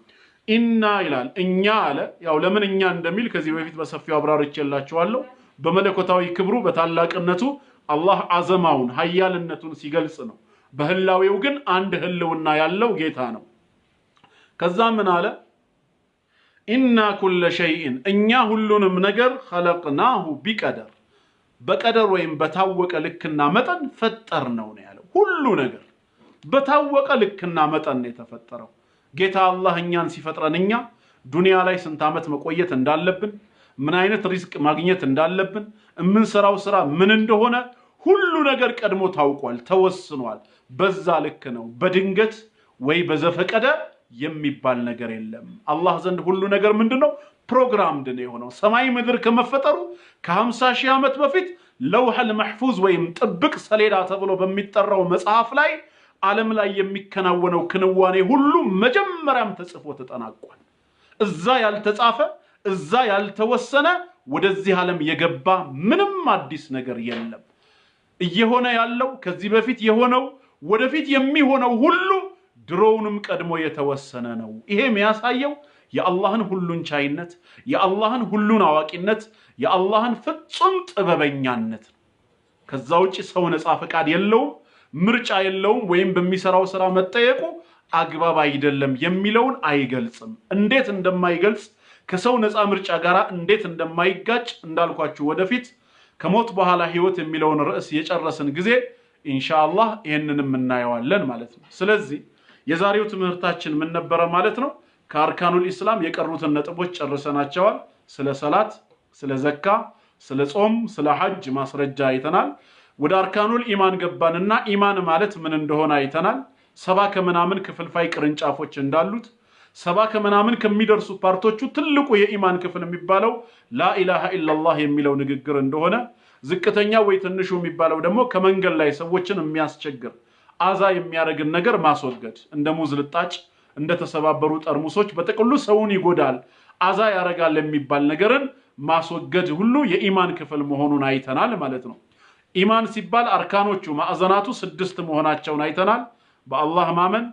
ኢና ይላል እኛ አለ ያው ለምን እኛ እንደሚል ከዚህ በፊት በሰፊው አብራርቼላችኋለሁ በመለኮታዊ ክብሩ በታላቅነቱ አላህ አዘማውን ኃያልነቱን ሲገልጽ ነው በህላዌው ግን አንድ ህልውና ያለው ጌታ ነው ከዛ ምን አለ ኢና ኩለ ሸይእን እኛ ሁሉንም ነገር خلقناه بقدر በቀደር ወይም በታወቀ ልክና መጠን ፈጠርነው ነው ያለው ሁሉ ነገር በታወቀ ልክና መጠን ነው የተፈጠረው ጌታ አላህ እኛን ሲፈጥረን እኛ ዱንያ ላይ ስንት ዓመት መቆየት እንዳለብን ምን አይነት ሪዝቅ ማግኘት እንዳለብን እምንሰራው ስራ ምን እንደሆነ ሁሉ ነገር ቀድሞ ታውቋል ተወስኗል በዛ ልክ ነው በድንገት ወይ በዘፈቀደ የሚባል ነገር የለም አላህ ዘንድ ሁሉ ነገር ምንድነው ፕሮግራምድ ነው የሆነው ሰማይ ምድር ከመፈጠሩ ከ50 ሺህ ዓመት በፊት ለውሐል መህፉዝ ወይም ጥብቅ ሰሌዳ ተብሎ በሚጠራው መጽሐፍ ላይ ዓለም ላይ የሚከናወነው ክንዋኔ ሁሉ መጀመሪያም ተጽፎ ተጠናቋል እዛ ያልተጻፈ እዛ ያልተወሰነ ወደዚህ ዓለም የገባ ምንም አዲስ ነገር የለም እየሆነ ያለው ከዚህ በፊት የሆነው ወደፊት የሚሆነው ሁሉ ድሮውንም ቀድሞ የተወሰነ ነው ይሄ የሚያሳየው የአላህን ሁሉን ቻይነት የአላህን ሁሉን አዋቂነት የአላህን ፍጹም ጥበበኛነት ከዛ ውጪ ሰው ነፃ ፈቃድ የለውም ምርጫ የለውም ወይም በሚሰራው ስራ መጠየቁ አግባብ አይደለም የሚለውን አይገልጽም እንዴት እንደማይገልጽ ከሰው ነፃ ምርጫ ጋራ እንዴት እንደማይጋጭ እንዳልኳችሁ ወደፊት ከሞት በኋላ ህይወት የሚለውን ርዕስ የጨረስን ጊዜ ኢንሻአላህ ይሄንንም እናየዋለን ማለት ነው ስለዚህ የዛሬው ትምህርታችን ምን ነበር ማለት ነው ከአርካኑል ኢስላም የቀሩትን ነጥቦች ጨርሰናቸዋል ስለ ሰላት ስለ ዘካ ስለ ጾም ስለ ሐጅ ማስረጃ አይተናል ወደ አርካኑል ኢማን ገባንና ኢማን ማለት ምን እንደሆነ አይተናል 70 ከምናምን ክፍልፋይ ቅርንጫፎች እንዳሉት 70 ከምናምን ከሚደርሱ ፓርቶቹ ትልቁ የኢማን ክፍል የሚባለው ላኢላሃ ኢላላህ የሚለው ንግግር እንደሆነ ዝቅተኛ ወይ ትንሹ የሚባለው ደግሞ ከመንገድ ላይ ሰዎችን የሚያስቸግር አዛ የሚያረግን ነገር ማስወገድ እንደ ሙዝ ልጣጭ እንደ ተሰባበሩ ጠርሙሶች በተቀሉ ሰውን ይጎዳል አዛ ያረጋል የሚባል ነገርን ማስወገድ ሁሉ የኢማን ክፍል መሆኑን አይተናል ማለት ነው ኢማን ሲባል አርካኖቹ ማዕዘናቱ 6 መሆናቸውን አይተናል በአላህ ማመን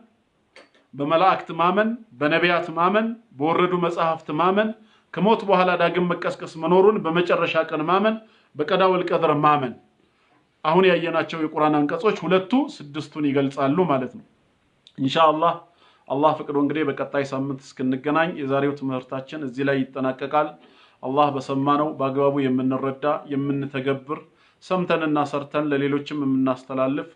በመላእክት ማመን በነቢያት ማመን በወረዱ መጽሐፍት ማመን ከሞት በኋላ ዳግም መቀስቀስ መኖሩን በመጨረሻ ቀን ማመን በቀዳ ወልቀድር ማመን አሁን ያየናቸው የቁርአን አንቀጾች ሁለቱ 6ቱን ይገልጻሉ ማለት ነው ኢንሻአላህ አላህ ፈቅዶ እንግዲህ በቀጣይ ሳምንት እስክንገናኝ የዛሬው ትምህርታችን እዚህ ላይ ይጠናቀቃል አላህ በሰማነው በአግባቡ የምንረዳ የምንተገብር ሰምተንና ሰርተን ለሌሎችም የምናስተላልፍ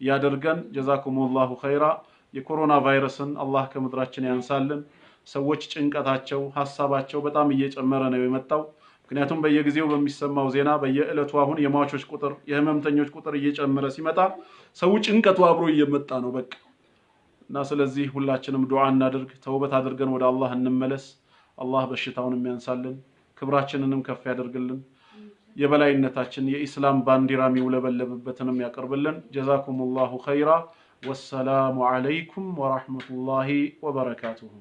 ያደርገን ጀዛኩሙላሁ ኸይራ የኮሮና ቫይረስን አላህ ከምድራችን ያንሳልን ሰዎች ጭንቀታቸው ሐሳባቸው በጣም እየጨመረ ነው የመጣው ምክንያቱም በየጊዜው በሚሰማው ዜና በየዕለቱ አሁን የሟቾች ቁጥር የህመምተኞች ቁጥር እየጨመረ ሲመጣ ሰው ጭንቀቱ አብሮ እየመጣ ነው በቃ እና ስለዚህ ሁላችንም ዱዓ እናድርግ ተውበት አድርገን ወደ አላህ እንመለስ አላህ በሽታውን የሚያንሳልን ክብራችንንም ከፍ ያደርግልን የበላይነታችን የኢስላም ባንዲራ የሚውለበለብበትንም ያቀርብልን ጀዛኩሙላሁ ኸይራ والسلام عليكم ورحمة الله وبركاته